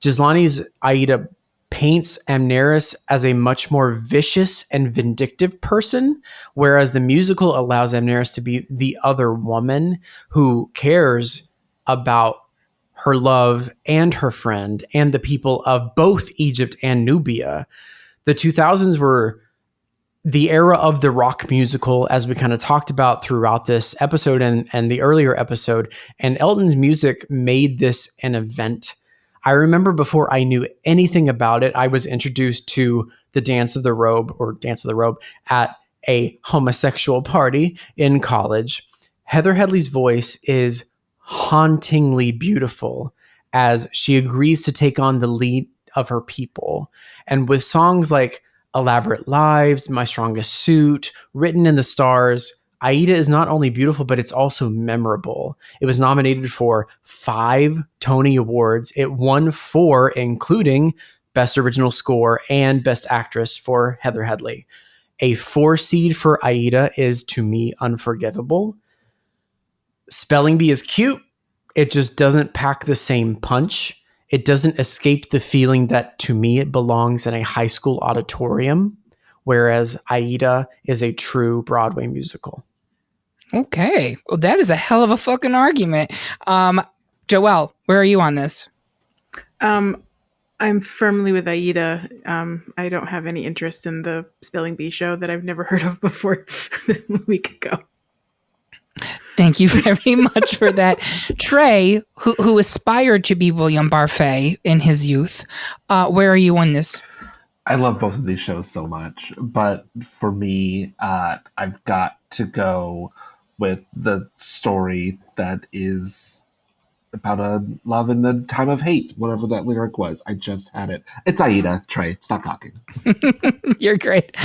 Ghislani's Aida paints Amneris as a much more vicious and vindictive person, whereas the musical allows Amneris to be the other woman who cares about her love and her friend and the people of both Egypt and Nubia. The 2000s were the era of the rock musical, as we kind of talked about throughout this episode and the earlier episode. And Elton's music made this an event. I remember before I knew anything about it, I was introduced to the Dance of the Robe at a homosexual party in college. Heather Headley's voice is hauntingly beautiful as she agrees to take on the lead of her people. And with songs like Elaborate Lives, My Strongest Suit, Written in the Stars, Aida is not only beautiful, but it's also memorable. It was nominated for 5 Tony Awards. It won 4, including Best Original Score and Best Actress for Heather Headley. A 4 seed for Aida is, to me, unforgivable. Spelling Bee is cute. It just doesn't pack the same punch. It doesn't escape the feeling that, to me, it belongs in a high school auditorium, whereas Aida is a true Broadway musical. Okay. Well, that is a hell of a fucking argument. Joelle, where are you on this? I'm firmly with Aida. I don't have any interest in the Spelling Bee show that I've never heard of before a week ago. Thank you very much for that. Trey, who aspired to be William Barfay in his youth, where are you on this? I love both of these shows so much, but for me, I've got to go with the story that is about a love in the time of hate, whatever that lyric was. I just had it. It's Aida. Trey, stop talking. You're great.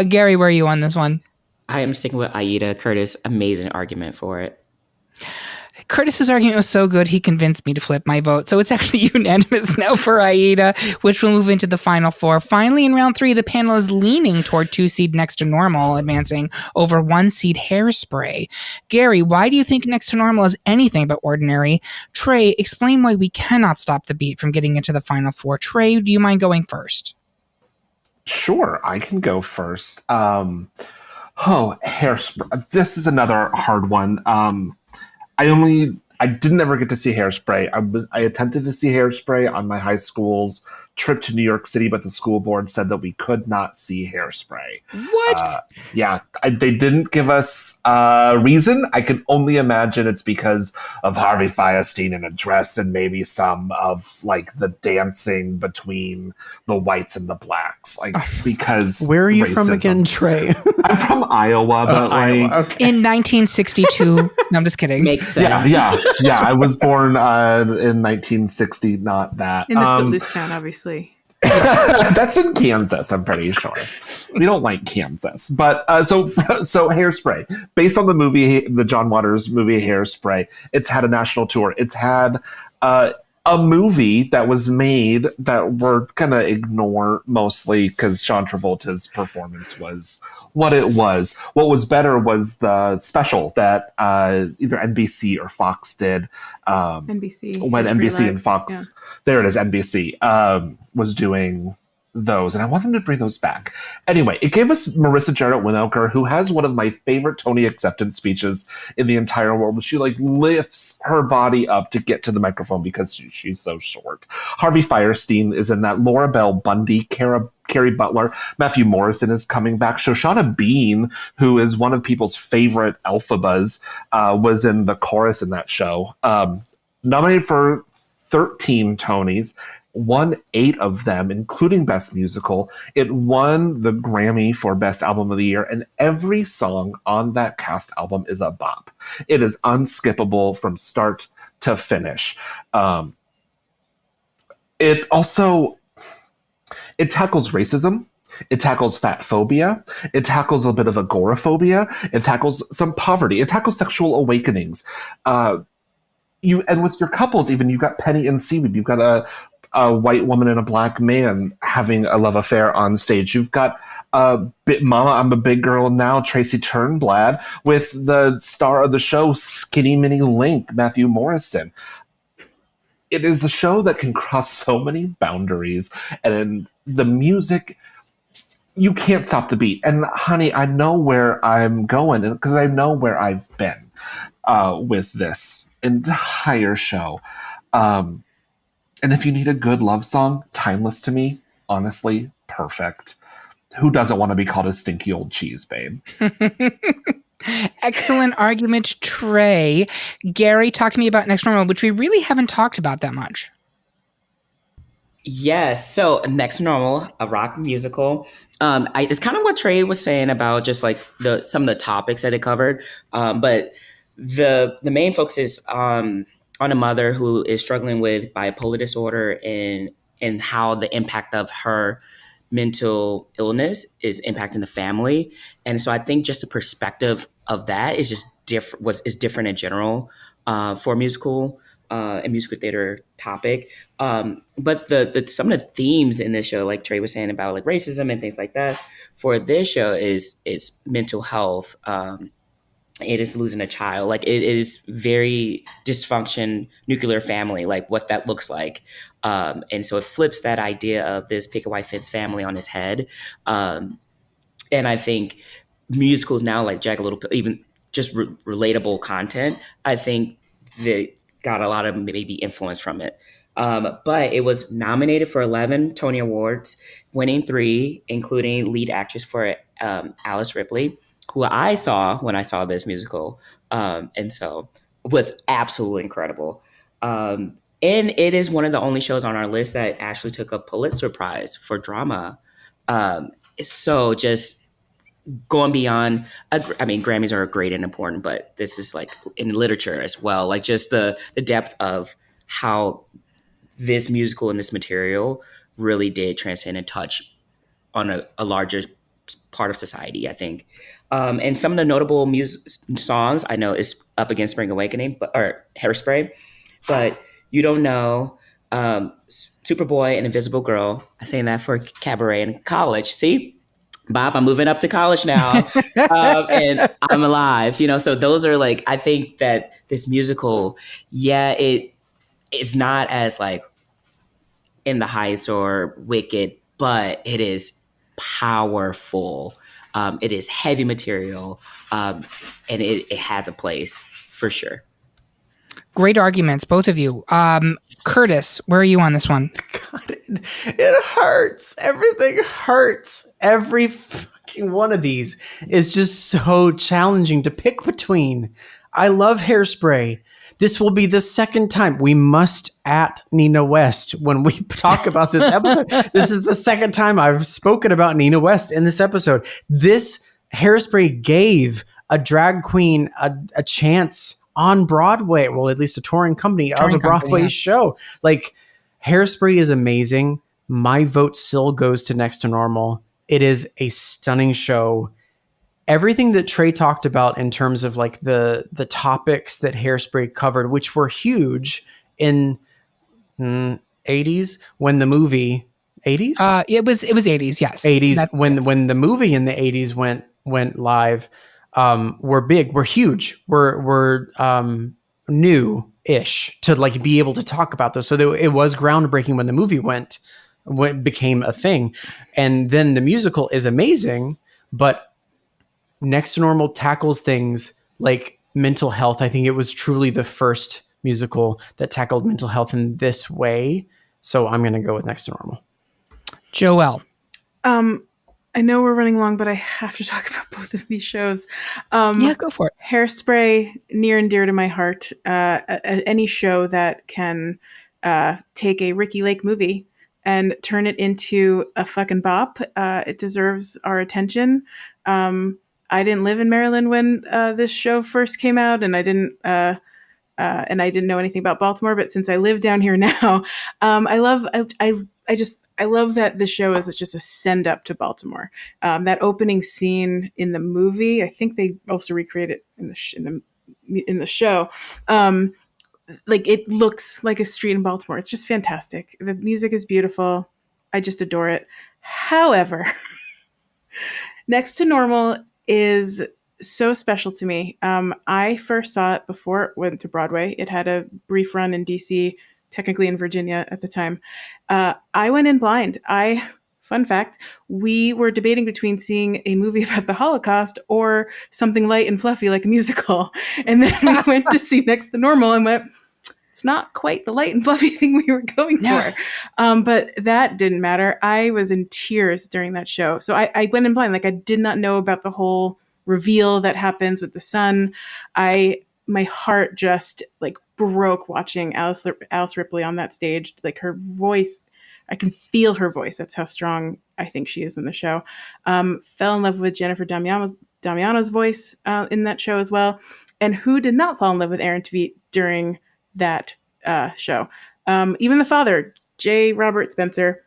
Gary, where are you on this one? I am sticking with Aida. Curtis, amazing argument for it. Curtis's argument was so good, he convinced me to flip my vote. So it's actually unanimous now for Aida, which will move into the final 4. Finally, in round 3, the panel is leaning toward 2 seed Next to Normal, advancing over 1 seed Hairspray. Gary, why do you think Next to Normal is anything but ordinary? Trey, explain why we cannot stop the beat from getting into the final 4. Trey, do you mind going first? Sure, I can go first. Hairspray. This is another hard one. I didn't ever get to see Hairspray. I attempted to see Hairspray on my high school's trip to New York City, but the school board said that we could not see Hairspray. What? They didn't give us a reason. I can only imagine it's because of Harvey Fierstein in a dress and maybe some of like the dancing between the whites and the blacks. Like because Where are you racism. from again, Trey? I'm from Iowa, but Iowa, okay. In 1962. No, I'm just kidding. Makes sense. Yeah. I was born in 1960, not that. In the Footloose town, obviously. That's in Kansas, I'm pretty sure. We don't like Kansas. But so Hairspray, based on the movie, the John Waters movie Hairspray, it's had a national tour. It's had a movie that was made that we're gonna ignore mostly because John Travolta's performance was what it was. What was better was the special that either NBC or Fox did. NBC. When NBC and Fox, yeah. There it is, NBC, was doing those, and I want them to bring those back. Anyway, it gave us Marissa Jarrett Winokur, who has one of my favorite Tony acceptance speeches in the entire world. She like lifts her body up to get to the microphone because she's so short. Harvey Fierstein is in that. Laura Bell Bundy, Carrie Butler, Matthew Morrison is coming back. Shoshana Bean, who is one of people's favorite Elphabas, was in the chorus in that show. Nominated for 13 Tonys. Won 8 of them, including Best Musical. It won the Grammy for Best Album of the Year, and every song on that cast album is a bop. It is unskippable from start to finish. It tackles racism. It tackles fat phobia. It tackles a bit of agoraphobia. It tackles some poverty. It tackles sexual awakenings. And with your couples, even you've got Penny and Seaweed. You've got a white woman and a black man having a love affair on stage. You've got Mama, I'm a Big Girl Now, Tracy Turnblad, with the star of the show, Skinny Minnie Link, Matthew Morrison. It is a show that can cross so many boundaries, and the music, you can't stop the beat. And honey, I know where I'm going because I know where I've been with this entire show. And if you need a good love song, Timeless to Me, honestly, perfect. Who doesn't want to be called a stinky old cheese, babe? Excellent argument, Trey. Gary, talk to me about Next Normal, which we really haven't talked about that much. Yes. So Next to Normal, a rock musical. It's kind of what Trey was saying about just like the some of the topics that it covered. But the main focus is on a mother who is struggling with bipolar disorder and how the impact of her mental illness is impacting the family. And so I think just the perspective of that is just different. Was is different in general for musical and musical theater topic. But the some of the themes in this show, like Trey was saying about like racism and things like that, for this show is mental health. It is losing a child. Like it is very dysfunction, nuclear family, like what that looks like. And so it flips that idea of this picket white fence family on his head. And I think musicals now like Jack a Little even just relatable content. I think they got a lot of maybe influence from it. But it was nominated for 11 Tony Awards, winning 3, including lead actress for Alice Ripley, who I saw when I saw this musical, and so was absolutely incredible. And it is one of the only shows on our list that actually took a Pulitzer Prize for drama. So just going beyond, I mean, Grammys are great and important, but this is like in literature as well, like just the depth of how this musical and this material really did transcend and touch on a larger part of society, I think. And some of the notable songs I know is Up Against Spring Awakening, or Hairspray, but You Don't Know, Superboy and Invisible Girl. I sang that for cabaret in college. See, Bob, I'm moving up to college now, and I'm alive. So those are like, I think that this musical, yeah, it's not as like in the heights or wicked, but it is powerful. It is heavy material, and it has a place for sure. Great arguments, both of you. Curtis, where are you on this one? God, it hurts. Everything hurts. Every fucking one of these is just so challenging to pick between. I love Hairspray. This will be the second time we must at Nina West when we talk about this episode. This is the second time I've spoken about Nina West in this episode. This Hairspray gave a drag queen a chance on Broadway, well, at least a touring company of a Broadway show. Like, Hairspray is amazing. My vote still goes to Next to Normal. It is a stunning show. Everything that Trey talked about in terms of like the topics that Hairspray covered, which were huge in 80s when the movie 80s? It was 80s, yes. 80s when the movie in the 80s went live. Were big, were huge, were new-ish to like be able to talk about those. So it was groundbreaking when the movie became a thing. And then the musical is amazing, but Next to Normal tackles things like mental health. I think it was truly the first musical that tackled mental health in this way. So I'm going to go with Next to Normal. Joelle. I know we're running long, but I have to talk about both of these shows. Yeah, go for it. Hairspray, near and dear to my heart. Any show that can take a Ricky Lake movie and turn it into a fucking bop, it deserves our attention. I didn't live in Maryland when this show first came out, and I didn't know anything about Baltimore. But since I live down here now, I love that the show is just a send up to Baltimore. That opening scene in the movie, I think they also recreate it in the show. Like, it looks like a street in Baltimore. It's just fantastic. The music is beautiful. I just adore it. However, Next to Normal is so special to me. I first saw it before it went to Broadway. It had a brief run in DC, technically in Virginia at the time. I went in blind. Fun fact, we were debating between seeing a movie about the Holocaust or something light and fluffy like a musical. And then we went to see Next to Normal and went, it's not quite the light and fluffy thing we were going for. But that didn't matter. I was in tears during that show. So I went in blind. Like, I did not know about the whole reveal that happens with the son. My heart just like broke watching Alice Ripley on that stage. Like, her voice, I can feel her voice. That's how strong I think she is in the show. Fell in love with Jennifer Damiano's voice in that show as well. And who did not fall in love with Aaron Tveit during that show? Even the father, J. Robert Spencer.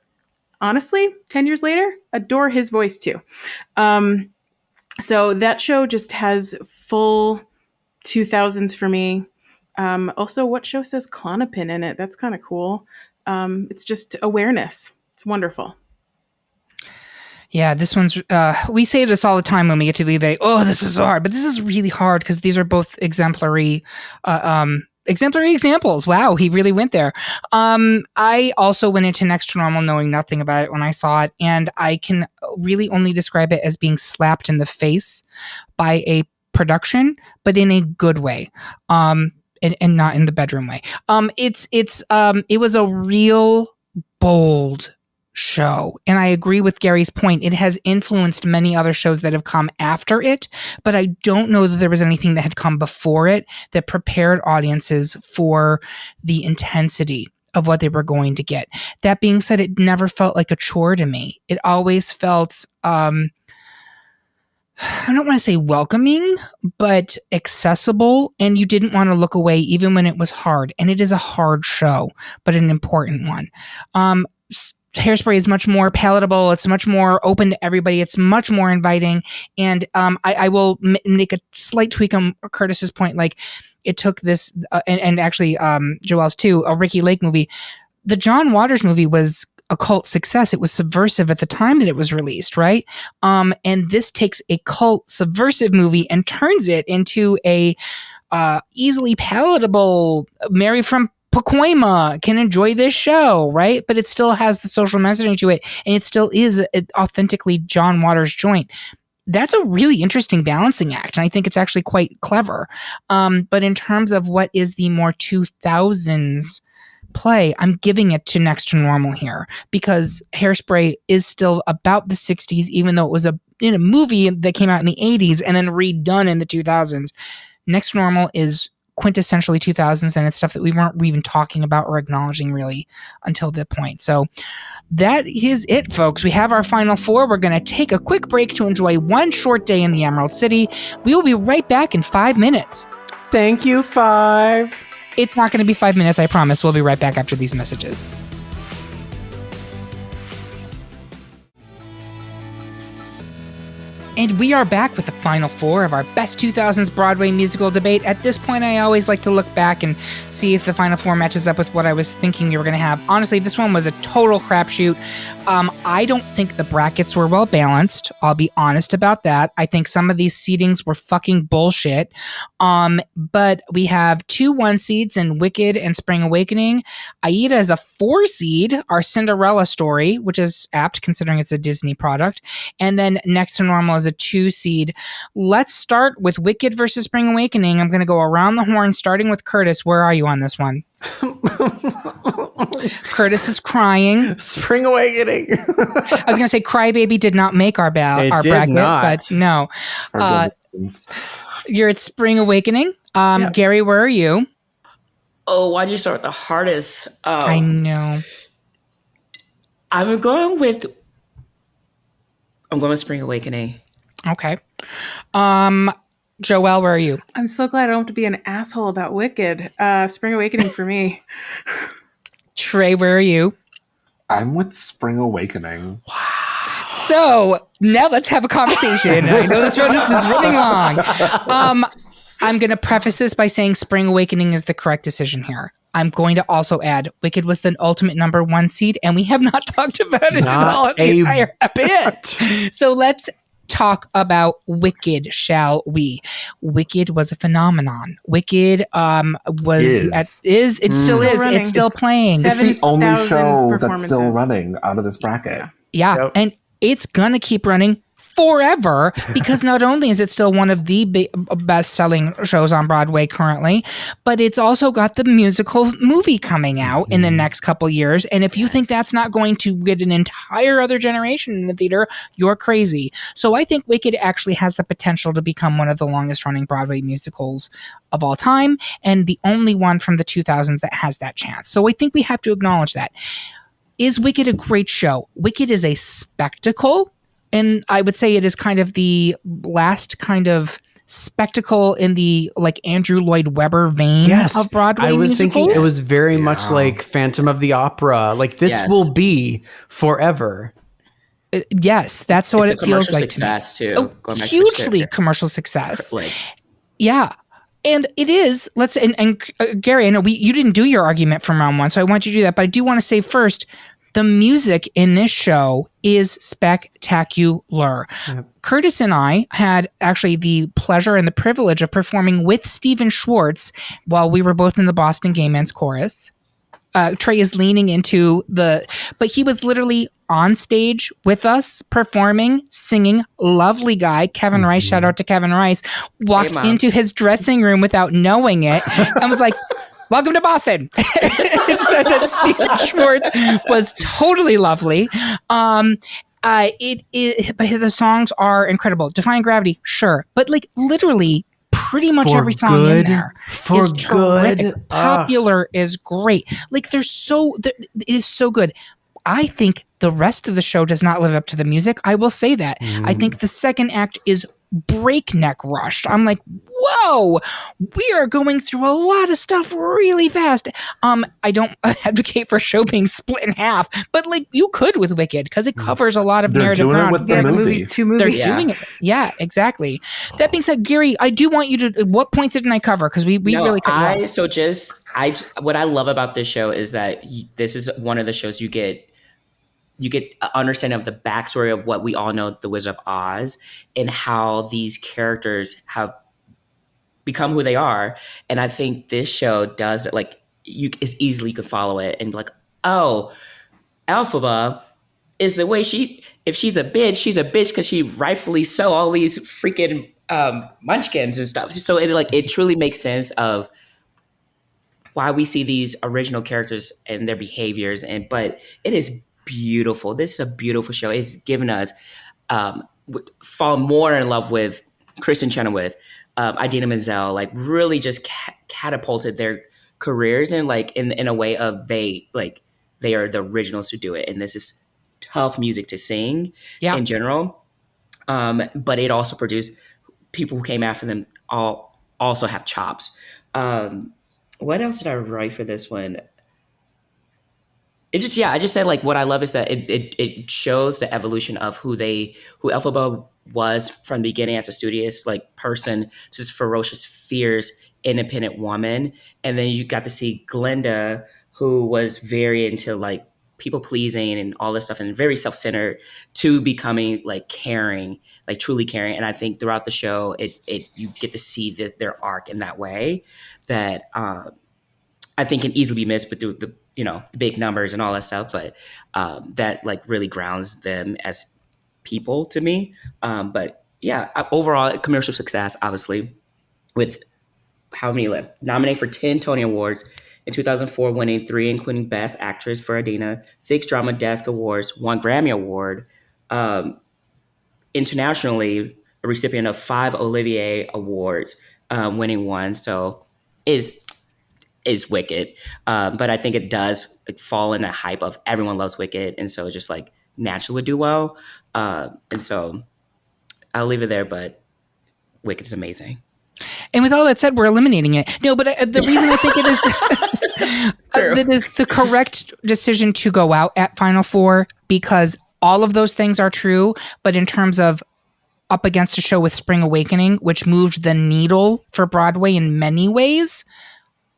Honestly, 10 years later, adore his voice too. So that show just has full 2000s for me. Also, what show says Klonopin in it? That's kind of cool. It's just awareness. It's wonderful. Yeah, this one's, we say this all the time when we get to the day, oh, this is hard, but this is really hard because these are both exemplary examples. Wow, he really went there. I also went into Next to Normal knowing nothing about it when I saw it, and I can really only describe it as being slapped in the face by a production, but in a good way. And not in the bedroom way. It was a real bold show. And I agree with Gary's point. It has influenced many other shows that have come after it, but I don't know that there was anything that had come before it that prepared audiences for the intensity of what they were going to get. That being said, it never felt like a chore to me. It always felt, I don't want to say welcoming, but accessible, and you didn't want to look away even when it was hard. And it is a hard show, but an important one. Hairspray is much more palatable. It's much more open to everybody. It's much more inviting. And I will make a slight tweak on Curtis's point. Like, it took this, and actually Joelle's too, a Ricky Lake movie. The John Waters movie was a cult success. It was subversive at the time that it was released, right? And this takes a cult subversive movie and turns it into a easily palatable Mary from Pacoima can enjoy this show, right? But it still has the social messaging to it, and it still is an authentically John Waters joint. That's a really interesting balancing act, and I think it's actually quite clever. But in terms of what is the more 2000s play, I'm giving it to Next to Normal here, because Hairspray is still about the 60s, even though it was in a movie that came out in the 80s and then redone in the 2000s. Next to Normal is quintessentially 2000s, and it's stuff that we weren't even talking about or acknowledging really until that point. So that is it, folks. We have our final four. We're going to take a quick break to enjoy one short day in the Emerald City. We will be right back in 5 minutes. Thank you, 5. It's not going to be 5 minutes, I promise. We'll be right back after these messages. And we are back with the final four of our best 2000s Broadway musical debate. At this point, I always like to look back and see if the final four matches up with what I was thinking we were going to have. Honestly, this one was a total crapshoot. I don't think the brackets were well balanced. I'll be honest about that. I think some of these seedings were fucking bullshit. But we have 2 1 seeds in Wicked and Spring Awakening. Aida is a 4 seed, our Cinderella story, which is apt considering it's a Disney product. And then Next to Normal is a 2 seed. Let's start with Wicked versus Spring Awakening. I'm going to go around the horn, starting with Curtis. Where are you on this one? Curtis is crying. Spring Awakening. I was going to say Crybaby did not make our bracket, not. but no. You're at Spring Awakening. Yep. Gary, where are you? Oh, why'd you start with the hardest? I know. I'm going with Spring Awakening. Okay. Joelle, where are you? I'm so glad I don't have to be an asshole about Wicked. Spring Awakening for me. Trey, where are you? I'm with Spring Awakening. Wow. So now let's have a conversation. I know this road is running long. I'm going to preface this by saying Spring Awakening is the correct decision here. I'm going to also add Wicked was the ultimate number 1 seed, and we have not talked about it at all. A bit. So let's talk about Wicked, shall we? Wicked was a phenomenon. Wicked still is. Running. It's still playing. It's the only show that's performances. still running out of this bracket. Yeah, Yep. and it's gonna keep running forever because not only is it still one of the best-selling shows on Broadway currently, but it's also got the musical movie coming out in the next couple years. And if you think that's not going to get an entire other generation in the theater, you're crazy. So I think Wicked actually has the potential to become one of the longest-running Broadway musicals of all time, and the only one from the 2000s that has that chance. So I think we have to acknowledge that. Is Wicked a great show? Wicked is a spectacle, and I would say it is kind of the last kind of spectacle in the like Andrew Lloyd Webber vein of Broadway I was musicals. thinking it was very much like Phantom of the Opera. Like this will be forever. Yes, that's what It's it feels like success to me. too. Going back Hugely commercial success. Like, yeah. And it is, Gary, I know you didn't do your argument from round one, so I want you to do that. But I do want to say first, the music in this show is spectacular. Yep. Curtis and I had actually the pleasure and the privilege of performing with Stephen Schwartz while we were both in the Boston Gay Men's Chorus. Trey is leaning into but he was literally on stage with us performing, singing. Lovely guy, Kevin Rice, shout out to Kevin Rice, walked into his dressing room without knowing it and was like, welcome to Boston. And said that Stephen Schwartz was totally lovely. But the songs are incredible. Defying Gravity, sure. But like literally pretty much every song in there is terrific. Popular is great. Like it is so good. I think the rest of the show does not live up to the music. I will say that. I think the second act is breakneck rushed. I'm like, whoa, we are going through a lot of stuff really fast. I don't advocate for a show being split in half, but like you could with Wicked because it covers a lot of narrative ground. With the movie. Two movies. They're doing it. Yeah, exactly. That being said, Gary, I do want you to. What points didn't I cover? Because we really cut you off. What I love about this show is that this is one of the shows you get an understanding of the backstory of what we all know, the Wizard of Oz, and how these characters have become who they are. And I think this show does it. Like it's easily you could follow it and be like, oh, Elphaba is the way if she's a bitch because she rightfully so all these freaking munchkins and stuff. So it truly makes sense of why we see these original characters and their behaviors. But it is beautiful. This is a beautiful show. It's given us fall more in love with Kristen Chenoweth, Idina Menzel, like really just catapulted their careers and like in a way of they are the originals who do it. And this is tough music to sing in general. But it also produced people who came after them also have chops. What else did I write for this one? I just said like what I love is that it shows the evolution of who Elphaba was from the beginning as a studious like person to this ferocious, fierce, independent woman, and then you got to see Glinda, who was very into like people pleasing and all this stuff, and very self centered, to becoming like caring, like truly caring. And I think throughout the show, you get to see their arc in that way that I think can easily be missed, but through the big numbers and all that stuff, but that like really grounds them as people to me. But yeah, overall commercial success, obviously, with how many nominated for 10 Tony Awards in 2004, winning 3, including Best Actress for Idina, 6 Drama Desk Awards, 1 Grammy Award. Internationally, a recipient of 5 Olivier Awards, winning 1. So is Wicked. But I think it does fall in that hype of everyone loves Wicked. And so it just like naturally would do well. And so I'll leave it there, but Wicked's amazing. And with all that said, we're eliminating it. No, but the reason I think it is that is the correct decision to go out at Final Four, because all of those things are true. But in terms of up against a show with Spring Awakening, which moved the needle for Broadway in many ways,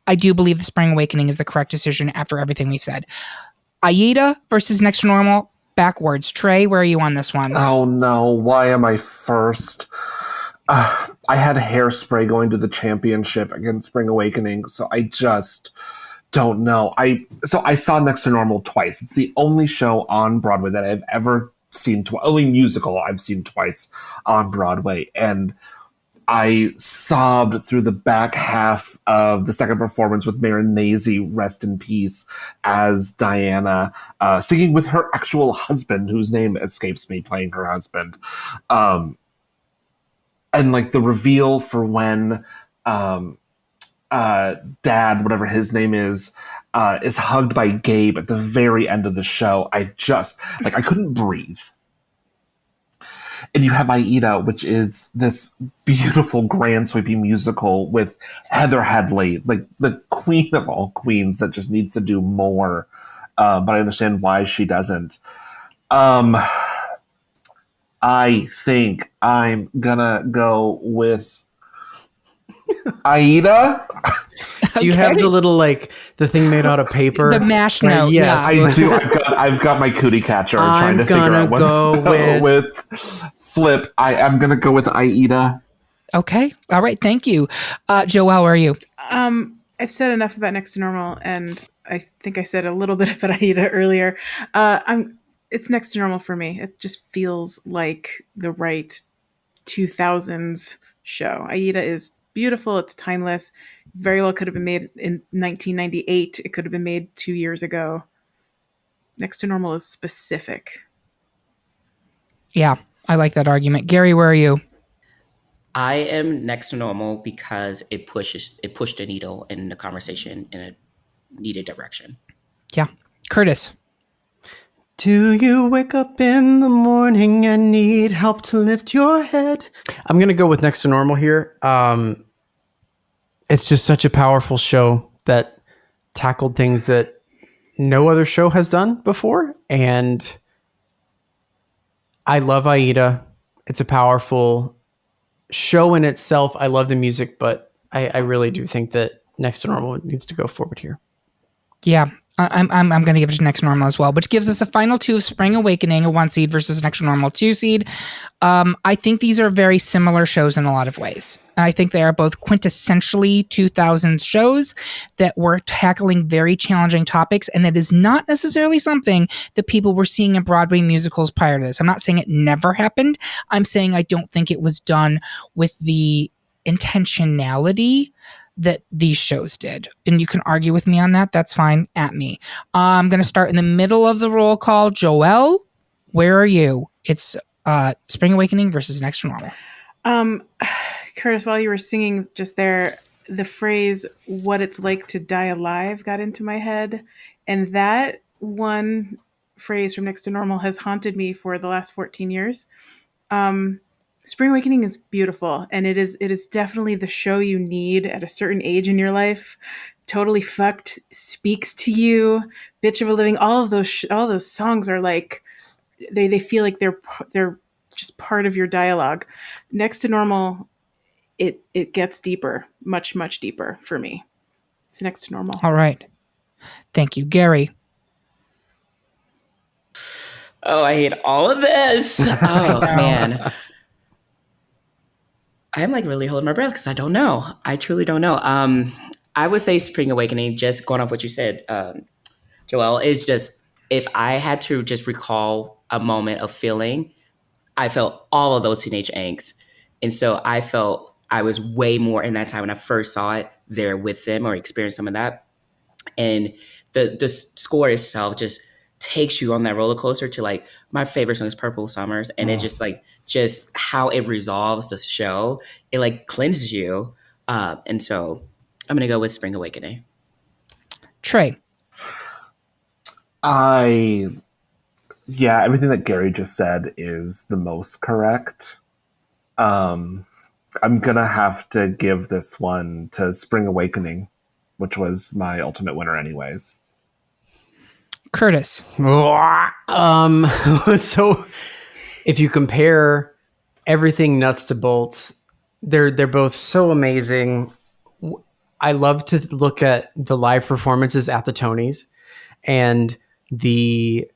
I do believe the Spring Awakening is the correct decision after everything we've said. Aida versus Next to Normal, backwards. Trey, where are you on this one? Oh no, why am I first? I had Hairspray going to the championship against Spring Awakening, so I just don't know. I saw Next to Normal twice. It's the only show on Broadway that I've ever seen, only musical I've seen twice on Broadway, and I sobbed through the back half of the second performance with Marin Nazy, rest in peace, as Diana, singing with her actual husband, whose name escapes me, playing her husband. And like the reveal for when Dad, whatever his name is, is hugged by Gabe at the very end of the show. I couldn't breathe. And you have Aida, which is this beautiful, grand, sweeping musical with Heather Headley, like the queen of all queens that just needs to do more. But I understand why she doesn't. I think I'm gonna go with Aida. Do you have the little, like, the thing made out of paper? The mash note. Yes. I do. I've got my cootie catcher trying to figure out what to go with. Flip. I'm gonna go with Aida. Okay. All right. Thank you. Joelle, where are you? I've said enough about Next to Normal, and I think I said a little bit about Aida earlier. It's Next to Normal for me. It just feels like the right 2000s show. Aida is beautiful. It's timeless. Very well could have been made in 1998. It could have been made 2 years ago. Next to Normal is specific. Yeah, I like that argument. Gary, where are you? I am Next to Normal because it pushed the needle in the conversation in a needed direction. Yeah. Curtis. Do you wake up in the morning and need help to lift your head? I'm going to go with Next to Normal here. It's just such a powerful show that tackled things that no other show has done before. And I love Aida. It's a powerful show in itself. I love the music, but I really do think that Next to Normal needs to go forward here. Yeah. I'm going to give it to Next to Normal as well, which gives us a final two of Spring Awakening, a 1 seed versus Next to Normal 2 seed. I think these are very similar shows in a lot of ways. And I think they are both quintessentially 2000s shows that were tackling very challenging topics. And that is not necessarily something that people were seeing in Broadway musicals prior to this. I'm not saying it never happened. I'm saying I don't think it was done with the intentionality that these shows did. And you can argue with me on that. That's fine. At me. I'm going to start in the middle of the roll call. Joelle, where are you? It's Spring Awakening versus Next to Normal. Curtis, while you were singing just there, the phrase, what it's like to die alive, got into my head. And that one phrase from Next to Normal has haunted me for the last 14 years. Spring Awakening is beautiful, and it is definitely the show you need at a certain age in your life. Totally Fucked speaks to you. Bitch of a Living, all those songs are like they feel like they're just part of your dialogue. Next to Normal, it gets deeper, much deeper for me. It's Next to Normal. All right. Thank you, Gary. Oh, I hate all of this. Oh man. I'm like really holding my breath because I don't know. I truly don't know. I would say Spring Awakening, just going off what you said, Joelle, is just, if I had to just recall a moment of feeling, I felt all of those teenage angst. And so I felt I was way more in that time when I first saw it there with them or experienced some of that. And the score itself just takes you on that roller coaster to, like, my favorite song is Purple Summers. And it just like, just how it resolves the show, it like cleanses you. And so I'm going to go with Spring Awakening. Trey. Everything that Gary just said is the most correct. I'm going to have to give this one to Spring Awakening, which was my ultimate winner anyways. Curtis. So if you compare everything nuts to bolts, they're both so amazing. I love to look at the live performances at the Tonys, and the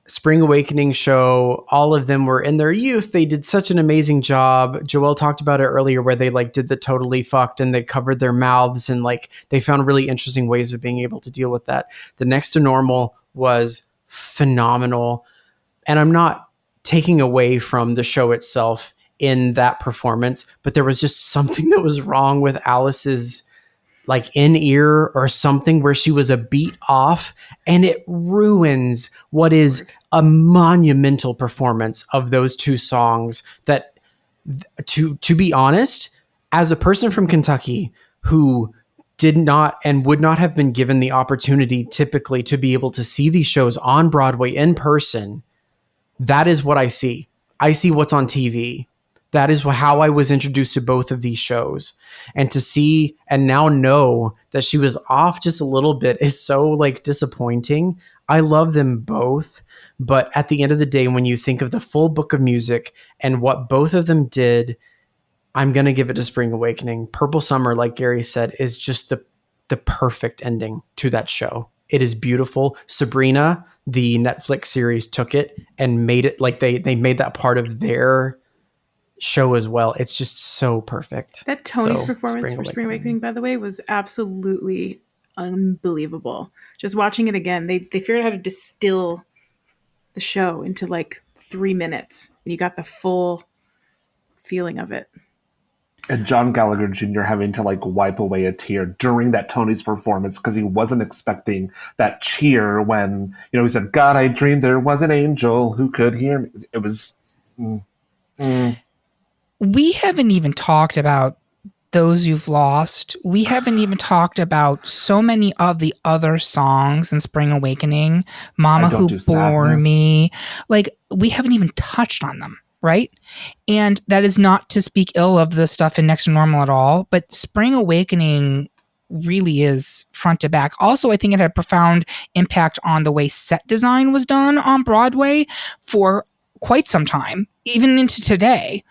Spring Awakening show. All of them were in their youth. They did such an amazing job. Joelle talked about it earlier, where they like did the totally fucked and they covered their mouths, and like they found really interesting ways of being able to deal with that. The Next to Normal was phenomenal, and I'm not taking away from the show itself in that performance, but there was just something that was wrong with Alice's like in ear or something, where she was a beat off, and it ruins what is a monumental performance of those two songs. That to be honest, as a person from Kentucky who did not and would not have been given the opportunity typically to be able to see these shows on Broadway in person, that is what I see. I see what's on TV. That is how I was introduced to both of these shows. And to see and now know that she was off just a little bit is so like disappointing. I love them both. But at the end of the day, when you think of the full book of music and what both of them did, I'm going to give it to Spring Awakening. Purple Summer, like Gary said, is just the perfect ending to that show. It is beautiful. Sabrina, the Netflix series, took it and made it like they made that part of their show as well. It's just so perfect. That Tony's performance for Spring Awakening, by the way, was absolutely unbelievable. Just watching it again, they figured out how to distill the show into like 3 minutes, and you got the full feeling of it. And John Gallagher Jr. having to like wipe away a tear during that Tony's performance because he wasn't expecting that cheer when, he said, God, I dreamed there was an angel who could hear me. It was... We haven't even talked about Those You've Lost. We haven't even talked about so many of the other songs in Spring Awakening. Mama Who Bore Me. Like, we haven't even touched on them. Right? And that is not to speak ill of the stuff in Next to Normal at all, but Spring Awakening really is front to back. Also, I think it had a profound impact on the way set design was done on Broadway for quite some time, even into today.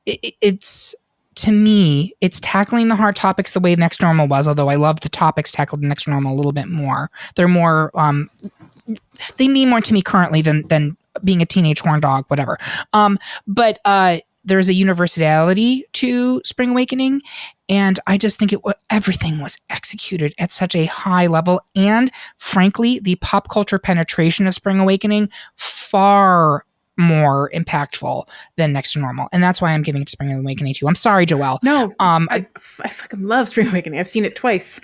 It's to me, it's tackling the hard topics the way Next Normal was, although I love the topics tackled in Next Normal a little bit more. They're more, they mean more to me currently than being a teenage horn dog, whatever. But there's a universality to Spring Awakening, and I just think everything was executed at such a high level, and frankly, the pop culture penetration of Spring Awakening far more impactful than Next to Normal, and that's why I'm giving it to Spring Awakening too. I'm sorry, Joelle. No, I fucking love Spring Awakening. I've seen it twice.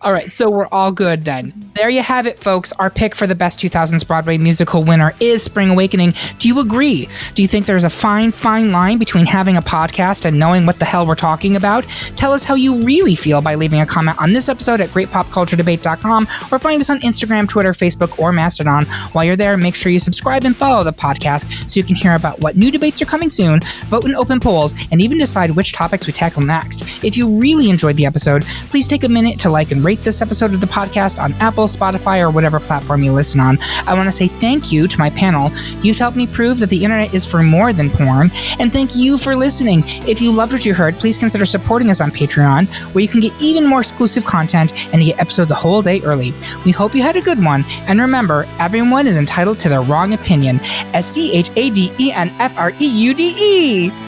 All right, so we're all good then. There you have it, folks. Our pick for the best 2000s Broadway musical winner is Spring Awakening. Do you agree? Do you think there's a fine line between having a podcast and knowing what the hell we're talking about? Tell us how you really feel by leaving a comment on this episode at greatpopculturedebate.com or find us on Instagram, Twitter, Facebook, or Mastodon. While you're there, make sure you subscribe and follow the podcast so you can hear about what new debates are coming soon, vote in open polls, and even decide which topics we tackle next. If you really enjoyed the episode, please take a minute to like and rate this episode of the podcast on Apple, Spotify, or whatever platform you listen on. I want to say thank you to my panel. You've helped me prove that the internet is for more than porn, and thank you for listening. If you loved what you heard, please consider supporting us on Patreon, where you can get even more exclusive content and get episodes a whole day early. We hope you had a good one, and remember, everyone is entitled to their wrong opinion. SCHADENFREUDE.